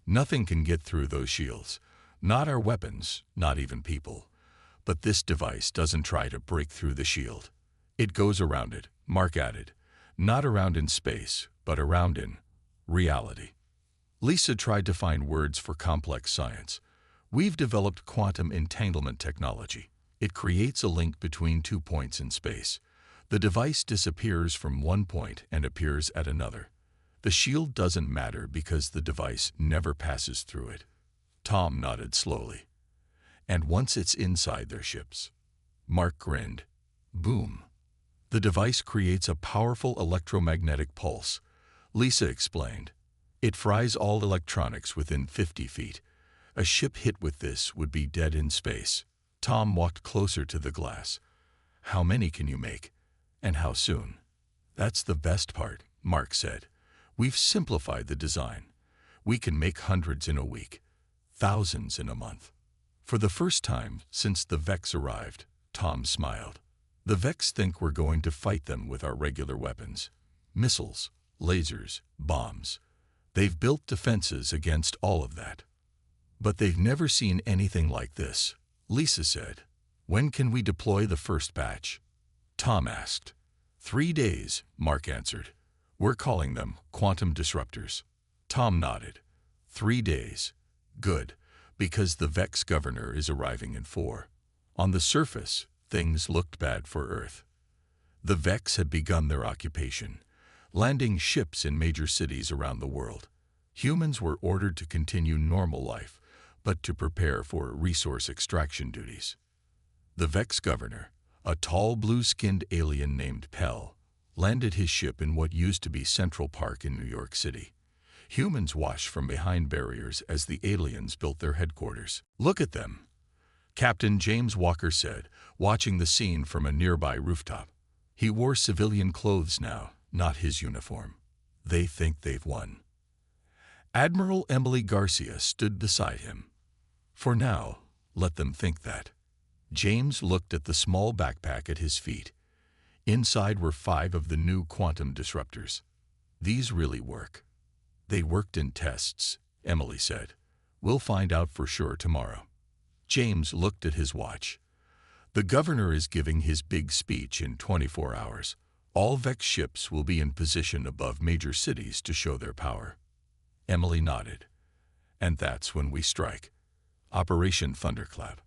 Nothing can get through those shields. Not our weapons, not even people. But this device doesn't try to break through the shield. It goes around it," Mark added. "Not around in space, but around in reality." Lisa tried to find words for complex science. "We've developed quantum entanglement technology. It creates a link between 2 points in space. The device disappears from one point and appears at another. The shield doesn't matter because the device never passes through it." Tom nodded slowly. "And once it's inside their ships." Mark grinned. "Boom." "The device creates a powerful electromagnetic pulse," Lisa explained. "It fries all electronics within 50 feet. A ship hit with this would be dead in space." Tom walked closer to the glass. "How many can you make? And how soon?" "That's the best part," Mark said. "We've simplified the design. We can make hundreds in a week, thousands in a month." For the first time since the Vex arrived, Tom smiled. "The Vex think we're going to fight them with our regular weapons. Missiles, lasers, bombs. They've built defenses against all of that. But they've never seen anything like this," Lisa said. "When can we deploy the first batch?" Tom asked. 3 days, Mark answered. "We're calling them quantum disruptors." Tom nodded. 3 days. Good, because the Vex governor is arriving in 4. On the surface, things looked bad for Earth. The Vex had begun their occupation, landing ships in major cities around the world. Humans were ordered to continue normal life, but to prepare for resource extraction duties. The Vex governor, a tall blue-skinned alien named Pell, landed his ship in what used to be Central Park in New York City. Humans watched from behind barriers as the aliens built their headquarters. "Look at them," Captain James Walker said, watching the scene from a nearby rooftop. He wore civilian clothes now, not his uniform. "They think they've won." Admiral Emily Garcia stood beside him. "For now, let them think that." James looked at the small backpack at his feet. Inside were 5 of the new quantum disruptors. "These really work." "They worked in tests," Emily said. "We'll find out for sure tomorrow." James looked at his watch. "The governor is giving his big speech in 24 hours. All Vex ships will be in position above major cities to show their power. Emily nodded. And that's when we strike. Operation Thunderclap.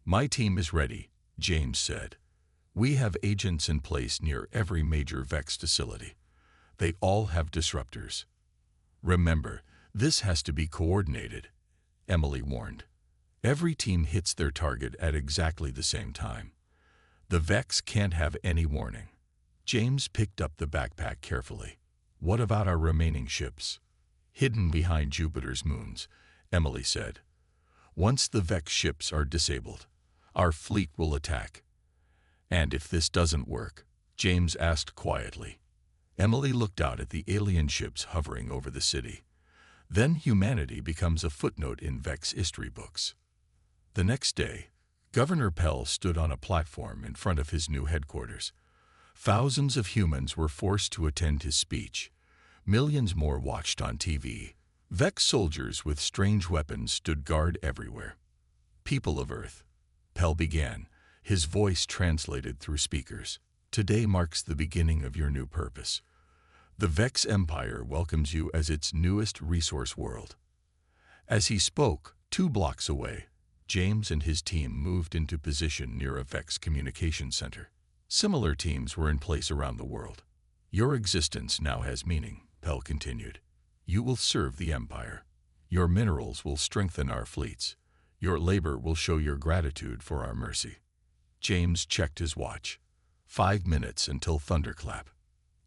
My team is ready, James said. We have agents in place near every major Vex facility. They all have disruptors. Remember, this has to be coordinated, Emily warned. Every team hits their target at exactly the same time. The Vex can't have any warning. James picked up the backpack carefully. What about our remaining ships? Hidden behind Jupiter's moons, Emily said. Once the Vex ships are disabled, our fleet will attack. And if this doesn't work, James asked quietly. Emily looked out at the alien ships hovering over the city. Then humanity becomes a footnote in Vex history books. The next day, Governor Pell stood on a platform in front of his new headquarters. Thousands of humans were forced to attend his speech. Millions more watched on TV. Vex soldiers with strange weapons stood guard everywhere. People of Earth, Pell began, his voice translated through speakers. Today marks the beginning of your new purpose. The Vex Empire welcomes you as its newest resource world. As he spoke, 2 blocks away, James and his team moved into position near a Vex communication center. Similar teams were in place around the world. Your existence now has meaning, Pell continued. You will serve the Empire. Your minerals will strengthen our fleets. Your labor will show your gratitude for our mercy. James checked his watch. 5 minutes until Thunderclap.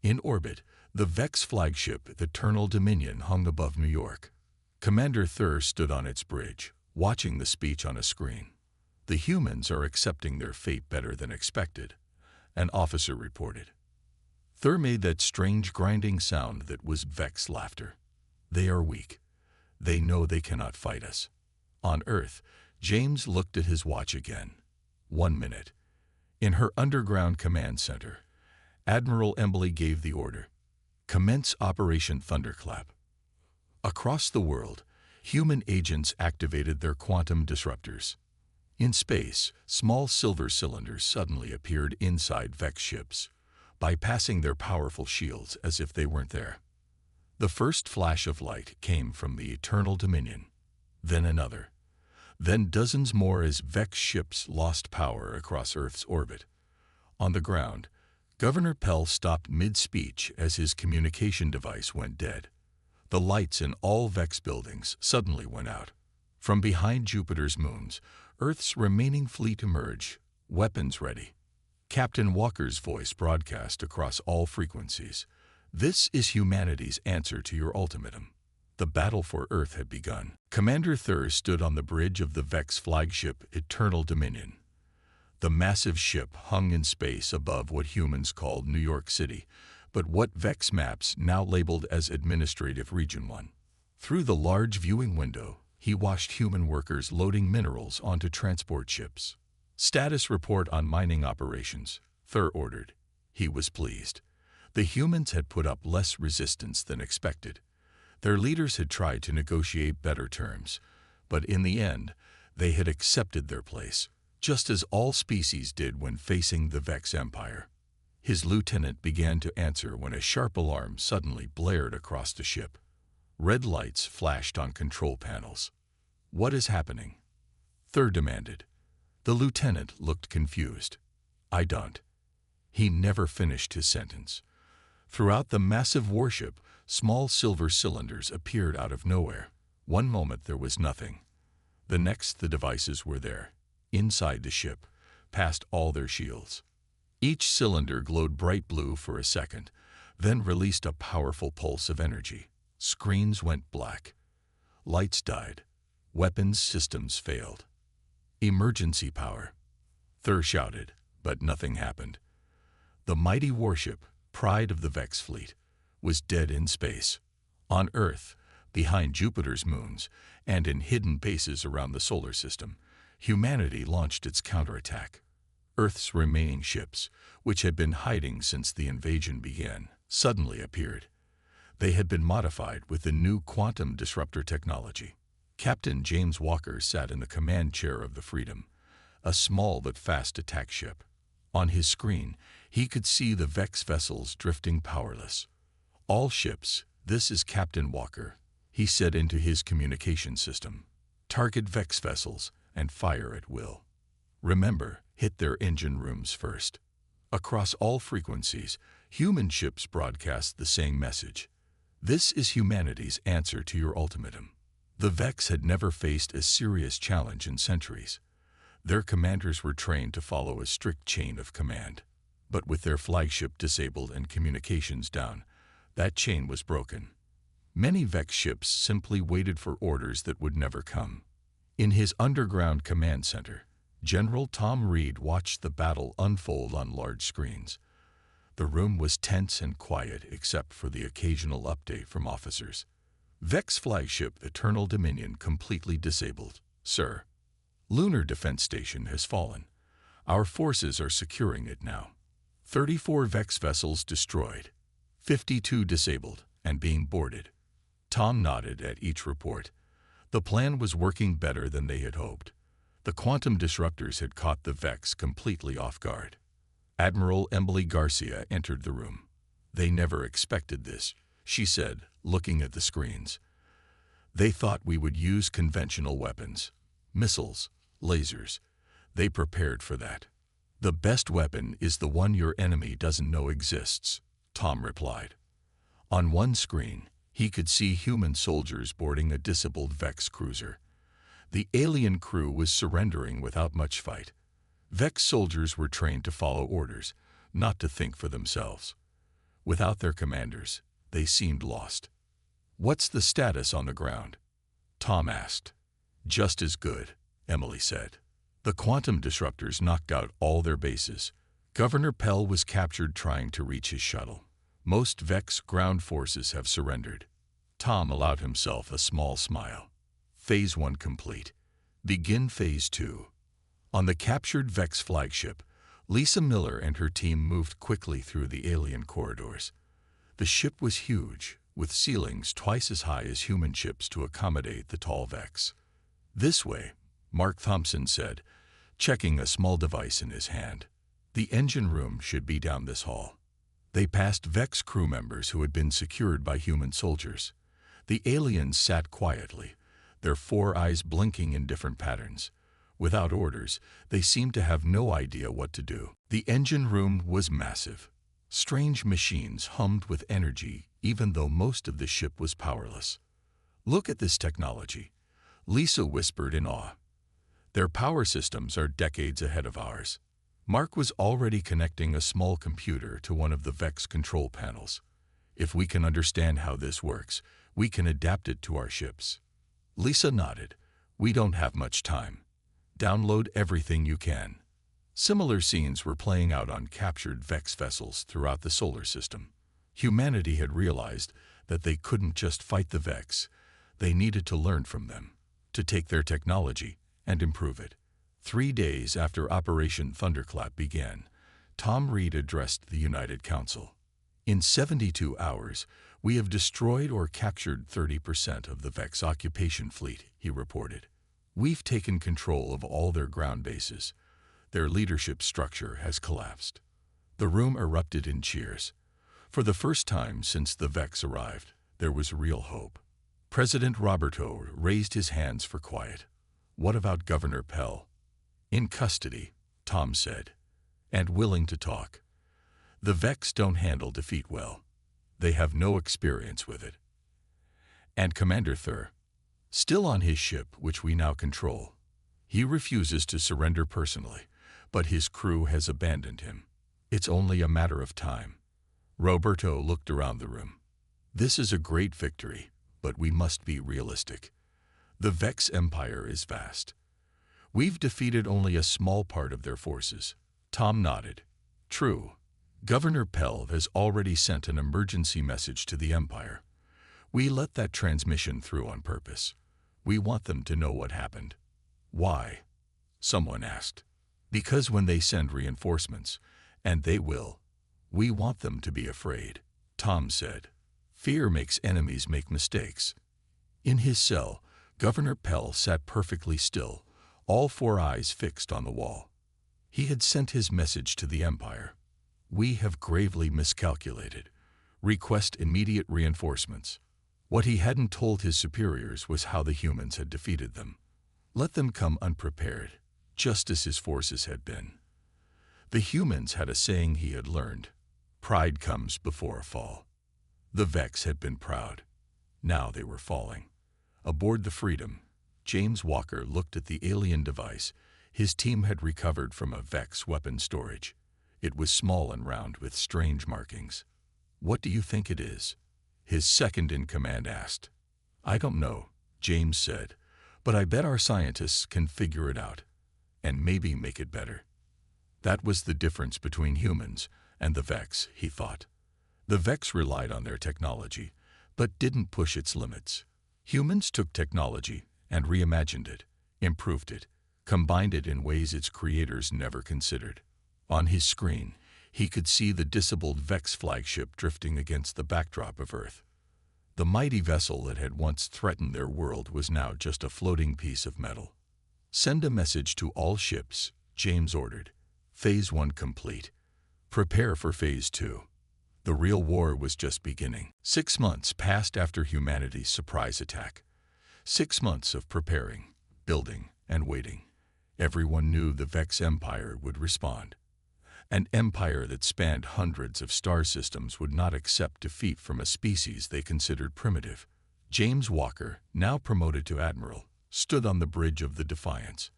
In orbit, the Vex flagship, the Eternal Dominion, hung above New York. Commander Thur stood on its bridge, watching the speech on a screen. The humans are accepting their fate better than expected, an officer reported. Thur made that strange grinding sound that was Vex laughter. They are weak. They know they cannot fight us. On Earth, James looked at his watch again. 1 minute. In her underground command center, Admiral Emily gave the order. Commence Operation Thunderclap. Across the world, human agents activated their quantum disruptors. In space, small silver cylinders suddenly appeared inside Vex ships, bypassing their powerful shields as if they weren't there. The first flash of light came from the Eternal Dominion, then another, then dozens more as Vex ships lost power across Earth's orbit. On the ground, Governor Pell stopped mid-speech as his communication device went dead. The lights in all Vex buildings suddenly went out. From behind Jupiter's moons, Earth's remaining fleet emerged, weapons ready. Captain Walker's voice broadcast across all frequencies. This is humanity's answer to your ultimatum. The battle for Earth had begun. Commander Thur stood on the bridge of the Vex flagship Eternal Dominion. The massive ship hung in space above what humans called New York City, but what Vex maps now labeled as Administrative Region 1. Through the large viewing window, he watched human workers loading minerals onto transport ships. Status report on mining operations, Thur ordered. He was pleased. The humans had put up less resistance than expected. Their leaders had tried to negotiate better terms, but in the end, they had accepted their place, just as all species did when facing the Vex Empire. His lieutenant began to answer when a sharp alarm suddenly blared across the ship. Red lights flashed on control panels. What is happening? Thur demanded. The lieutenant looked confused. I don't. He never finished his sentence. Throughout the massive warship, small silver cylinders appeared out of nowhere. One moment there was nothing. The next the devices were there, inside the ship, past all their shields. Each cylinder glowed bright blue for a second, then released a powerful pulse of energy. Screens went black. Lights died. Weapons systems failed. Emergency power. Thur shouted, but nothing happened. The mighty warship, pride of the Vex fleet, was dead in space. On Earth, behind Jupiter's moons, and in hidden bases around the solar system, humanity launched its counterattack. Earth's remaining ships, which had been hiding since the invasion began, suddenly appeared. They had been modified with the new quantum disruptor technology. Captain James Walker sat in the command chair of the Freedom, a small but fast attack ship. On his screen, he could see the Vex vessels drifting powerless. "All ships, this is Captain Walker," he said into his communication system. "Target Vex vessels and fire at will. Remember, hit their engine rooms first." Across all frequencies, human ships broadcast the same message. "This is humanity's answer to your ultimatum." The Vex had never faced a serious challenge in centuries. Their commanders were trained to follow a strict chain of command. But with their flagship disabled and communications down, that chain was broken. Many Vex ships simply waited for orders that would never come. In his underground command center, General Tom Reed watched the battle unfold on large screens. The room was tense and quiet except for the occasional update from officers. "Vex flagship Eternal Dominion completely disabled, sir. Lunar Defense Station has fallen. Our forces are securing it now. 34 Vex vessels destroyed, 52 disabled and being boarded." Tom nodded at each report. The plan was working better than they had hoped. The quantum disruptors had caught the Vex completely off guard. Admiral Emily Garcia entered the room. "They never expected this," she said, looking at the screens. "They thought we would use conventional weapons, missiles, lasers. They prepared for that." "The best weapon is the one your enemy doesn't know exists," Tom replied. On one screen, he could see human soldiers boarding a disabled Vex cruiser. The alien crew was surrendering without much fight. Vex soldiers were trained to follow orders, not to think for themselves. Without their commanders, they seemed lost. "What's the status on the ground?" Tom asked. "Just as good," Emily said. "The quantum disruptors knocked out all their bases. Governor Pell was captured trying to reach his shuttle. Most Vex ground forces have surrendered." Tom allowed himself a small smile. Phase 1 complete. Begin Phase 2. On the captured Vex flagship, Lisa Miller and her team moved quickly through the alien corridors. The ship was huge, with ceilings twice as high as human ships to accommodate the tall Vex. "This way," Mark Thompson said, checking a small device in his hand. "The engine room should be down this hall." They passed Vex crew members who had been secured by human soldiers. The aliens sat quietly, their 4 eyes blinking in different patterns. Without orders, they seemed to have no idea what to do. The engine room was massive. Strange machines hummed with energy even though most of the ship was powerless. "Look at this technology," Lisa whispered in awe. "Their power systems are decades ahead of ours." Mark was already connecting a small computer to one of the Vex control panels. "If we can understand how this works, we can adapt it to our ships." Lisa nodded. "We don't have much time. Download everything you can." Similar scenes were playing out on captured Vex vessels throughout the solar system. Humanity had realized that they couldn't just fight the Vex. They needed to learn from them, to take their technology and improve it. 3 days after Operation Thunderclap began, Tom Reed addressed the United Council. "In 72 hours, we have destroyed or captured 30% of the Vex occupation fleet," he reported. "We've taken control of all their ground bases. Their leadership structure has collapsed." The room erupted in cheers. For the first time since the Vex arrived, there was real hope. President Roberto raised his hands for quiet. "What about Governor Pell?" "In custody," Tom said, "and willing to talk. The Vex don't handle defeat well. They have no experience with it." "And Commander Thur?" "Still on his ship, which we now control. He refuses to surrender personally, but his crew has abandoned him. It's only a matter of time." Roberto looked around the room. "This is a great victory, but we must be realistic. The Vex Empire is vast. We've defeated only a small part of their forces." Tom nodded. "True. Governor Pell has already sent an emergency message to the Empire. We let that transmission through on purpose. We want them to know what happened." "Why?" someone asked. "Because when they send reinforcements, and they will, we want them to be afraid," Tom said. "Fear makes enemies make mistakes." In his cell, Governor Pell sat perfectly still, all 4 eyes fixed on the wall. He had sent his message to the Empire. "We have gravely miscalculated. Request immediate reinforcements." What he hadn't told his superiors was how the humans had defeated them. Let them come unprepared, just as his forces had been. The humans had a saying he had learned: pride comes before a fall. The Vex had been proud. Now they were falling. Aboard the Freedom, James Walker looked at the alien device his team had recovered from a Vex weapon storage. It was small and round with strange markings. "What do you think it is?" his second-in-command asked. "I don't know," James said, "but I bet our scientists can figure it out, and maybe make it better." That was the difference between humans and the Vex, he thought. The Vex relied on their technology, but didn't push its limits. Humans took technology and reimagined it, improved it, combined it in ways its creators never considered. On his screen, he could see the disabled Vex flagship drifting against the backdrop of Earth. The mighty vessel that had once threatened their world was now just a floating piece of metal. "Send a message to all ships," James ordered. "Phase 1 complete. Prepare for Phase 2. The real war was just beginning. 6 months passed after humanity's surprise attack. 6 months of preparing, building, and waiting. Everyone knew the Vex Empire would respond. An empire that spanned hundreds of star systems would not accept defeat from a species they considered primitive. James Walker, now promoted to admiral, stood on the bridge of the Defiance.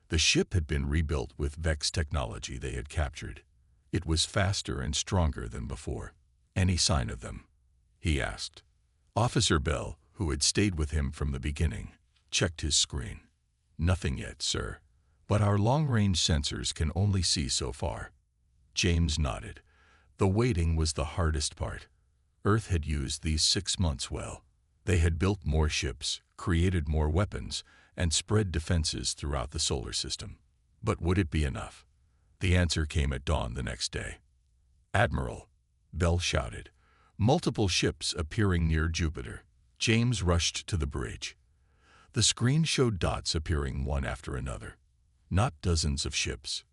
The ship had been rebuilt with Vex technology they had captured. It was faster and stronger than before. "Any sign of them?" he asked. Officer Bell, who had stayed with him from the beginning, checked his screen. "Nothing yet, sir. But our long-range sensors can only see so far." James nodded. The waiting was the hardest part. Earth had used these 6 months well. They had built more ships, created more weapons, and spread defenses throughout the solar system. But would it be enough? The answer came at dawn the next day. "Admiral," Bell shouted. Multiple ships appearing near Jupiter. James rushed to the bridge. The screen showed dots appearing one after another. Not dozens of ships.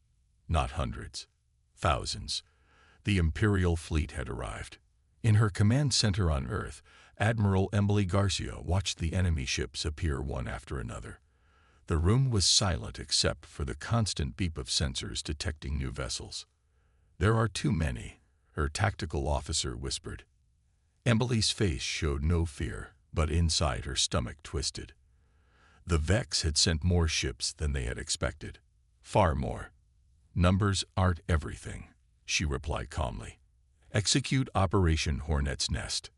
Not hundreds. Thousands. The Imperial fleet had arrived. In her command center on Earth, Admiral Emily Garcia watched the enemy ships appear one after another. The room was silent except for the constant beep of sensors detecting new vessels. "There are too many," her tactical officer whispered. Emily's face showed no fear, but inside her stomach twisted. The Vex had sent more ships than they had expected. Far more. "Numbers aren't everything," she replied calmly. "Execute Operation Hornet's Nest."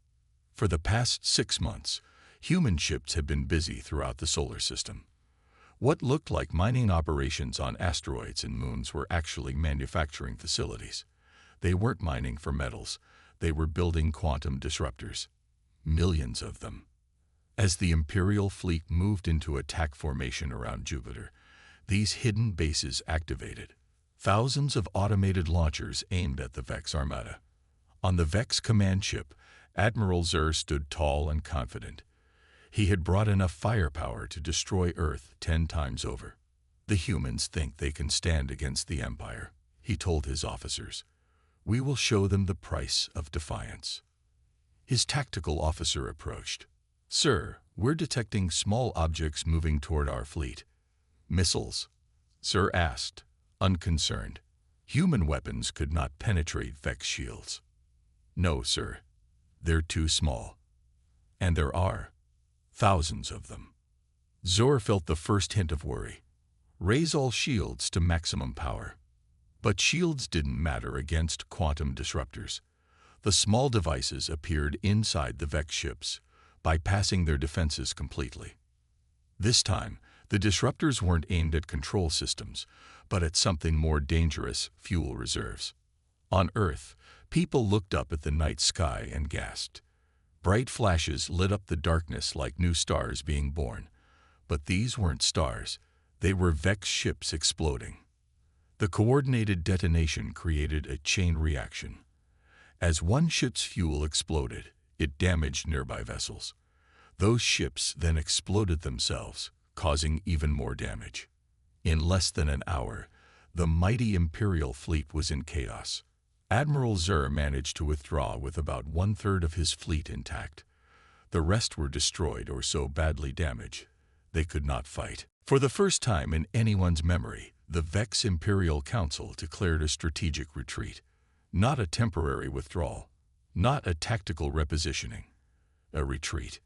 For the past 6 months, human ships had been busy throughout the solar system. What looked like mining operations on asteroids and moons were actually manufacturing facilities. They weren't mining for metals. They were building quantum disruptors. Millions of them. As the Imperial fleet moved into attack formation around Jupiter, these hidden bases activated. Thousands of automated launchers aimed at the Vex Armada. On the Vex command ship, Admiral Zur stood tall and confident. He had brought enough firepower to destroy Earth 10 times over. "The humans think they can stand against the Empire," he told his officers. "We will show them the price of defiance." His tactical officer approached. "Sir, we're detecting small objects moving toward our fleet." "Missiles?" Zur asked, unconcerned. Human weapons could not penetrate Vex shields. "No, sir. They're too small. And there are thousands of them." Zur felt the first hint of worry. Raise all shields to maximum power. But shields didn't matter against quantum disruptors. The small devices appeared inside the Vex ships, bypassing their defenses completely. This time, the disruptors weren't aimed at control systems, but at something more dangerous: fuel reserves. On Earth, people looked up at the night sky and gasped. Bright flashes lit up the darkness like new stars being born. But these weren't stars. They were Vex ships exploding. The coordinated detonation created a chain reaction. As one ship's fuel exploded, it damaged nearby vessels. Those ships then exploded themselves, causing even more damage. In less than an hour, The mighty Imperial fleet was in chaos. Admiral Zur managed to withdraw with about one-third of his fleet intact. The rest were destroyed or so badly damaged they could not fight. For the first time in anyone's memory, the Vex Imperial Council declared a strategic retreat. Not a temporary withdrawal, not a tactical repositioning, a retreat.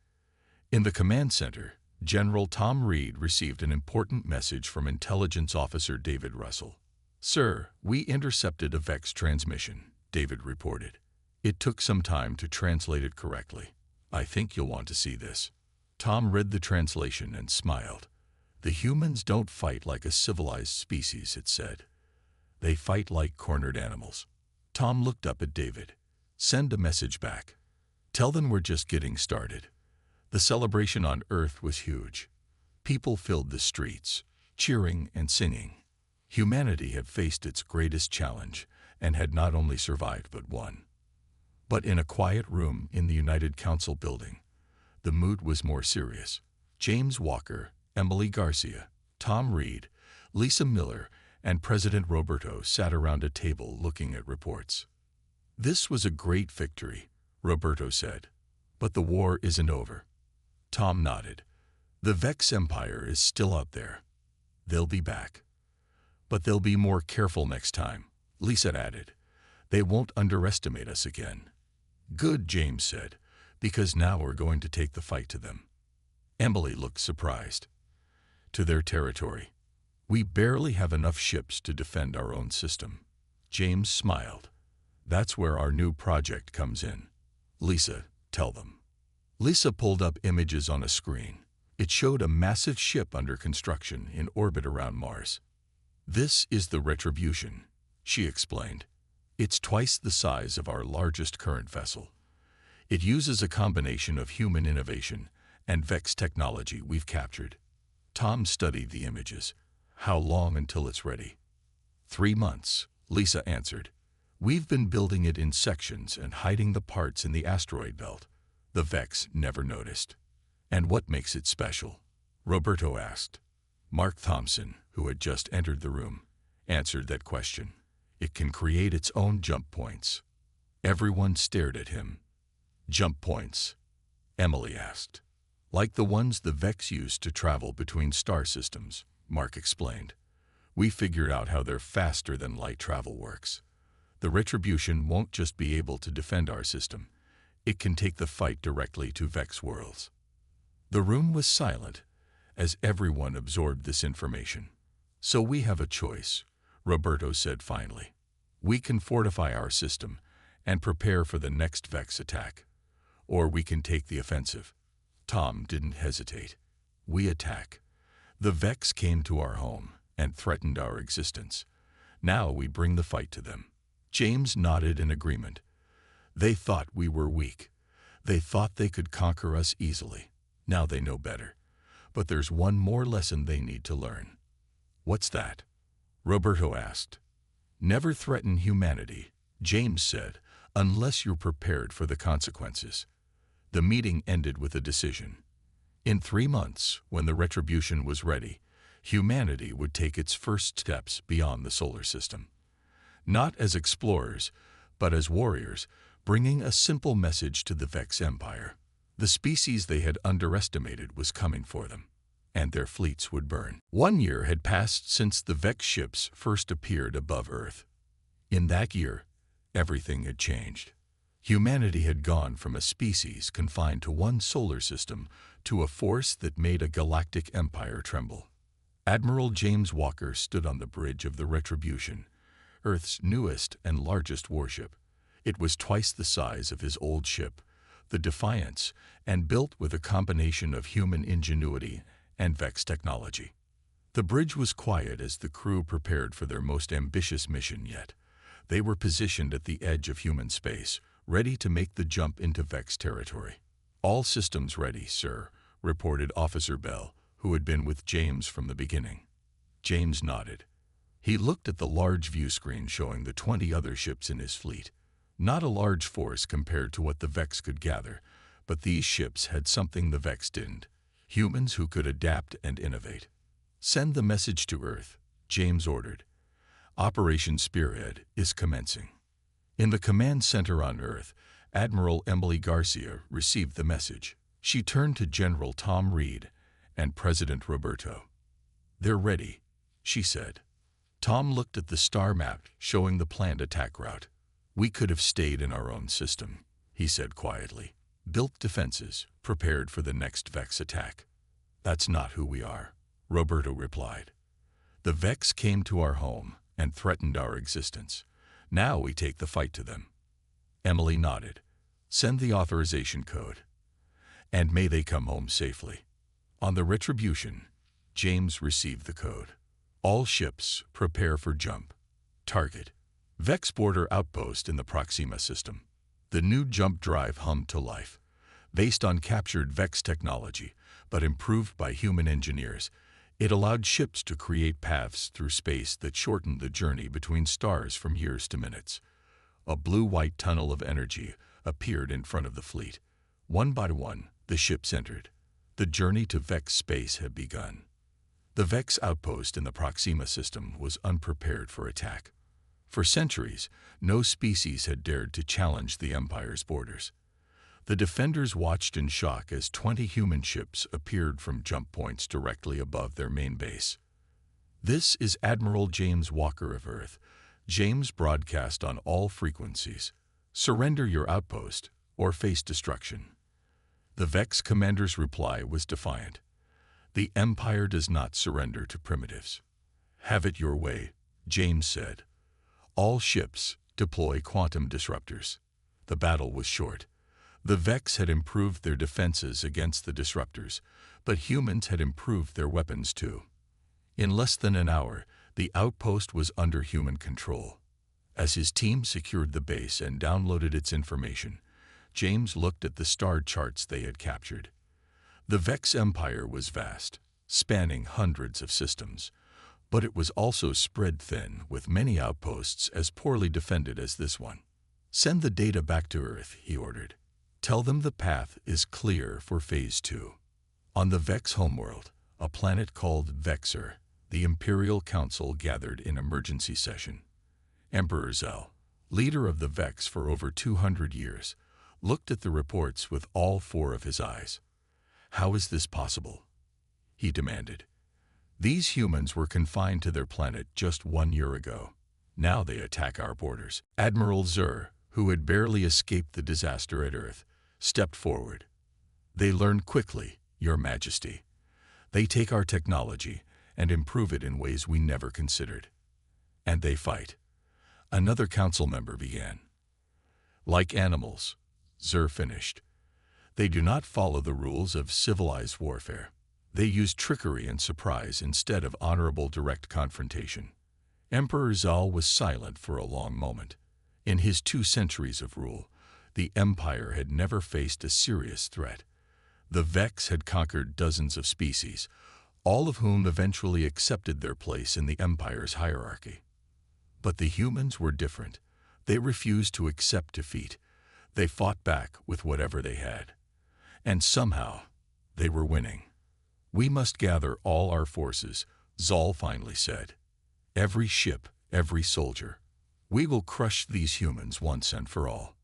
In the command center, General Tom Reed received an important message from Intelligence Officer David Russell. "Sir, we intercepted a Vex transmission," David reported. "It took some time to translate it correctly. I think you'll want to see this." Tom read the translation and smiled. "The humans don't fight like a civilized species," it said. "They fight like cornered animals." Tom looked up at David. "Send a message back. Tell them we're just getting started." The celebration on Earth was huge. People filled the streets, cheering and singing. Humanity had faced its greatest challenge and had not only survived but won. But in a quiet room in the United Council building, the mood was more serious. James Walker, Emily Garcia, Tom Reed, Lisa Miller, and President Roberto sat around a table looking at reports. "This was a great victory," Roberto said. "But the war isn't over." Tom nodded. "The Vex Empire is still out there. They'll be back. But they'll be more careful next time," Lisa added. "They won't underestimate us again." "Good," James said, "because now we're going to take the fight to them." Emily looked surprised. "To their territory. We barely have enough ships to defend our own system." James smiled. "That's where our new project comes in." "Lisa, tell them." Lisa pulled up images on a screen. It showed a massive ship under construction in orbit around Mars. "This is the Retribution," she explained. "It's twice the size of our largest current vessel. It uses a combination of human innovation and Vex technology we've captured." Tom studied the images. "How long until it's ready?" 3 months, Lisa answered. "We've been building it in sections and hiding the parts in the asteroid belt. The Vex never noticed." "And what makes it special?" Roberto asked. Mark Thompson, who had just entered the room, answered that question. "It can create its own jump points." Everyone stared at him. "Jump points?" Emily asked. "Like the ones the Vex use to travel between star systems," Mark explained. "We figured out how their faster-than-light travel works. The Retribution won't just be able to defend our system. It can take the fight directly to Vex worlds." The room was silent as everyone absorbed this information. "So we have a choice," Roberto said finally. "We can fortify our system and prepare for the next Vex attack. Or we can take the offensive." Tom didn't hesitate. "We attack. The Vex came to our home and threatened our existence. Now we bring the fight to them." James nodded in agreement. "They thought we were weak. They thought they could conquer us easily. Now they know better. But there's one more lesson they need to learn." "What's that?" Roberto asked. "Never threaten humanity," James said, "unless you're prepared for the consequences." The meeting ended with a decision. In 3 months, when the Retribution was ready, humanity would take its first steps beyond the solar system. Not as explorers, but as warriors, bringing a simple message to the Vex Empire. The species they had underestimated was coming for them, and their fleets would burn. 1 year had passed since the Vex ships first appeared above Earth. In that year, everything had changed. Humanity had gone from a species confined to one solar system to a force that made a galactic empire tremble. Admiral James Walker stood on the bridge of the Retribution, Earth's newest and largest warship. It was twice the size of his old ship, the Defiance, and built with a combination of human ingenuity and Vex technology. The bridge was quiet as the crew prepared for their most ambitious mission yet. They were positioned at the edge of human space, ready to make the jump into Vex territory. "All systems ready, sir," reported Officer Bell, who had been with James from the beginning. James nodded. He looked at the large view screen showing the 20 other ships in his fleet. Not a large force compared to what the Vex could gather, but these ships had something the Vex didn't. Humans who could adapt and innovate. "Send the message to Earth," James ordered. Operation Spearhead is commencing. In the command center on Earth, Admiral Emily Garcia received the message. She turned to General Tom Reed and President Roberto. "They're ready," she said. Tom looked at the star map showing the planned attack route. "We could have stayed in our own system," he said quietly. "Built defenses, prepared for the next Vex attack." "That's not who we are," Roberto replied. "The Vex came to our home and threatened our existence. Now we take the fight to them." Emily nodded. "Send the authorization code. And may they come home safely." On the Retribution, James received the code. "All ships, prepare for jump. Target: Vex border outpost in the Proxima system." The new jump drive hummed to life. Based on captured Vex technology, but improved by human engineers, it allowed ships to create paths through space that shortened the journey between stars from years to minutes. A blue-white tunnel of energy appeared in front of the fleet. One by one, the ships entered. The journey to Vex space had begun. The Vex outpost in the Proxima system was unprepared for attack. For centuries, no species had dared to challenge the Empire's borders. The defenders watched in shock as 20 human ships appeared from jump points directly above their main base. "This is Admiral James Walker of Earth. James broadcast on all frequencies. Surrender your outpost or face destruction." The Vex commander's reply was defiant. "The Empire does not surrender to primitives." "Have it your way," James said. "All ships, deploy quantum disruptors." The battle was short. The Vex had improved their defenses against the disruptors, but humans had improved their weapons too. In less than an hour, the outpost was under human control. As his team secured the base and downloaded its information, James looked at the star charts they had captured. The Vex Empire was vast, spanning hundreds of systems, but it was also spread thin, with many outposts as poorly defended as this one. "Send the data back to Earth," he ordered. "Tell them the path is clear for Phase 2. On the Vex homeworld, a planet called Vexer, the Imperial Council gathered in emergency session. Emperor Zell, leader of the Vex for over 200 years, looked at the reports with all four of his eyes. "How is this possible?" he demanded. "These humans were confined to their planet just 1 year ago. Now they attack our borders." Admiral Zur, who had barely escaped the disaster at Earth, stepped forward. "They learn quickly, Your Majesty. They take our technology and improve it in ways we never considered. And they fight." Another council member began. "Like animals," Zur finished. "They do not follow the rules of civilized warfare. They use trickery and surprise instead of honorable direct confrontation." Emperor Zal was silent for a long moment. In his 2 centuries of rule, the Empire had never faced a serious threat. The Vex had conquered dozens of species, all of whom eventually accepted their place in the Empire's hierarchy. But the humans were different. They refused to accept defeat. They fought back with whatever they had. And somehow, they were winning. "We must gather all our forces," Zal finally said. "Every ship, every soldier. We will crush these humans once and for all."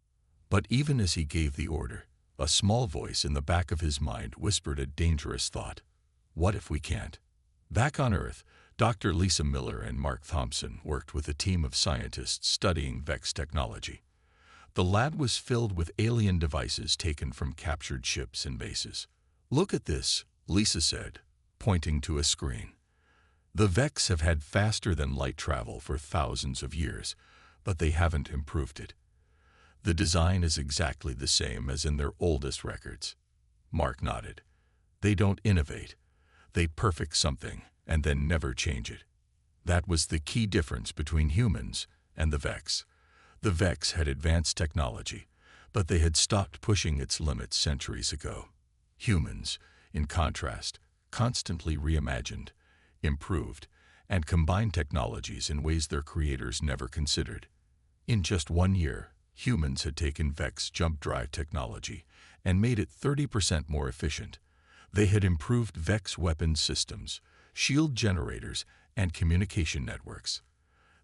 But even as he gave the order, a small voice in the back of his mind whispered a dangerous thought. What if we can't? Back on Earth, Dr. Lisa Miller and Mark Thompson worked with a team of scientists studying Vex technology. The lab was filled with alien devices taken from captured ships and bases. "Look at this," Lisa said, pointing to a screen. "The Vex have had faster-than-light travel for thousands of years, but they haven't improved it. The design is exactly the same as in their oldest records." Mark nodded. "They don't innovate. They perfect something and then never change it." That was the key difference between humans and the Vex. The Vex had advanced technology, but they had stopped pushing its limits centuries ago. Humans, in contrast, constantly reimagined, improved, and combined technologies in ways their creators never considered. In just 1 year, humans had taken Vex jump drive technology and made it 30% more efficient. They had improved Vex weapons systems, shield generators, and communication networks.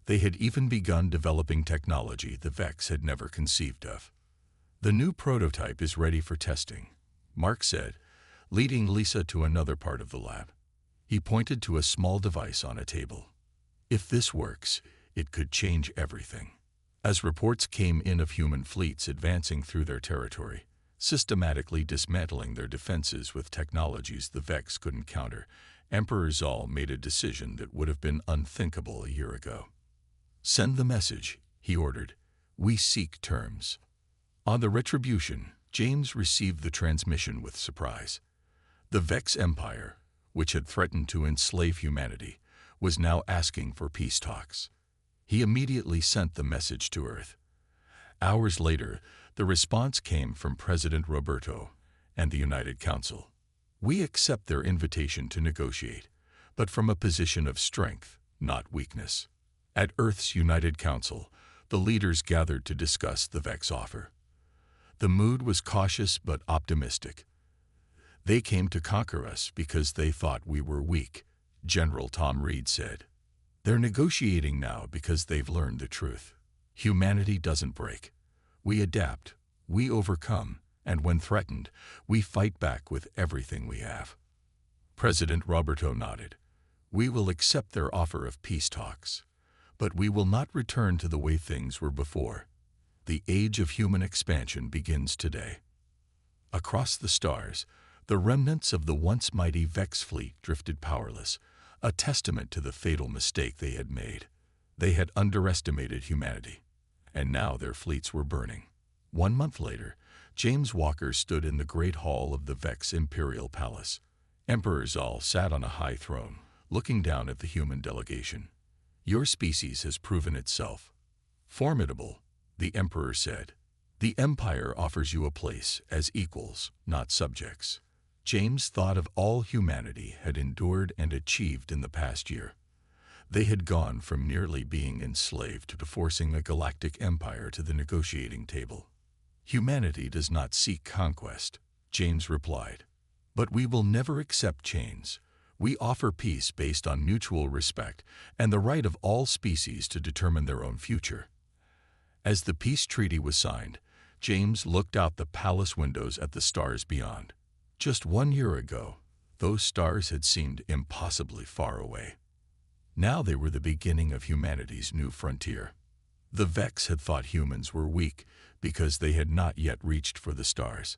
They had even begun developing technology the Vex had never conceived of. "The new prototype is ready for testing," Mark said, leading Lisa to another part of the lab. He pointed to a small device on a table. "If this works, it could change everything." As reports came in of human fleets advancing through their territory, systematically dismantling their defenses with technologies the Vex couldn't counter, Emperor Zal made a decision that would have been unthinkable a year ago. "Send the message," he ordered. "We seek terms." On the Retribution, James received the transmission with surprise. The Vex Empire, which had threatened to enslave humanity, was now asking for peace talks. He immediately sent the message to Earth. Hours later, the response came from President Roberto and the United Council. "We accept their invitation to negotiate, but from a position of strength, not weakness." At Earth's United Council, the leaders gathered to discuss the Vex offer. The mood was cautious but optimistic. "They came to conquer us because they thought we were weak," General Tom Reed said. "They're negotiating now because they've learned the truth. Humanity doesn't break. We adapt, we overcome, and when threatened, we fight back with everything we have." President Roberto nodded. "We will accept their offer of peace talks, but we will not return to the way things were before. The age of human expansion begins today." Across the stars, the remnants of the once mighty Vex fleet drifted powerless, a testament to the fatal mistake they had made. They had underestimated humanity, and now their fleets were burning. 1 month later, James Walker stood in the great hall of the Vex Imperial Palace. Emperor Zal sat on a high throne, looking down at the human delegation. "Your species has proven itself formidable," the Emperor said. "The Empire offers you a place as equals, not subjects." James thought of all humanity had endured and achieved in the past year. They had gone from nearly being enslaved to forcing the Galactic Empire to the negotiating table. "Humanity does not seek conquest," James replied. "But we will never accept chains. We offer peace based on mutual respect and the right of all species to determine their own future." As the peace treaty was signed, James looked out the palace windows at the stars beyond. Just 1 year ago, those stars had seemed impossibly far away. Now they were the beginning of humanity's new frontier. The Vex had thought humans were weak because they had not yet reached for the stars.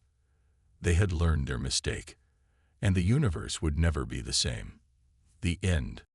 They had learned their mistake, and the universe would never be the same. The end.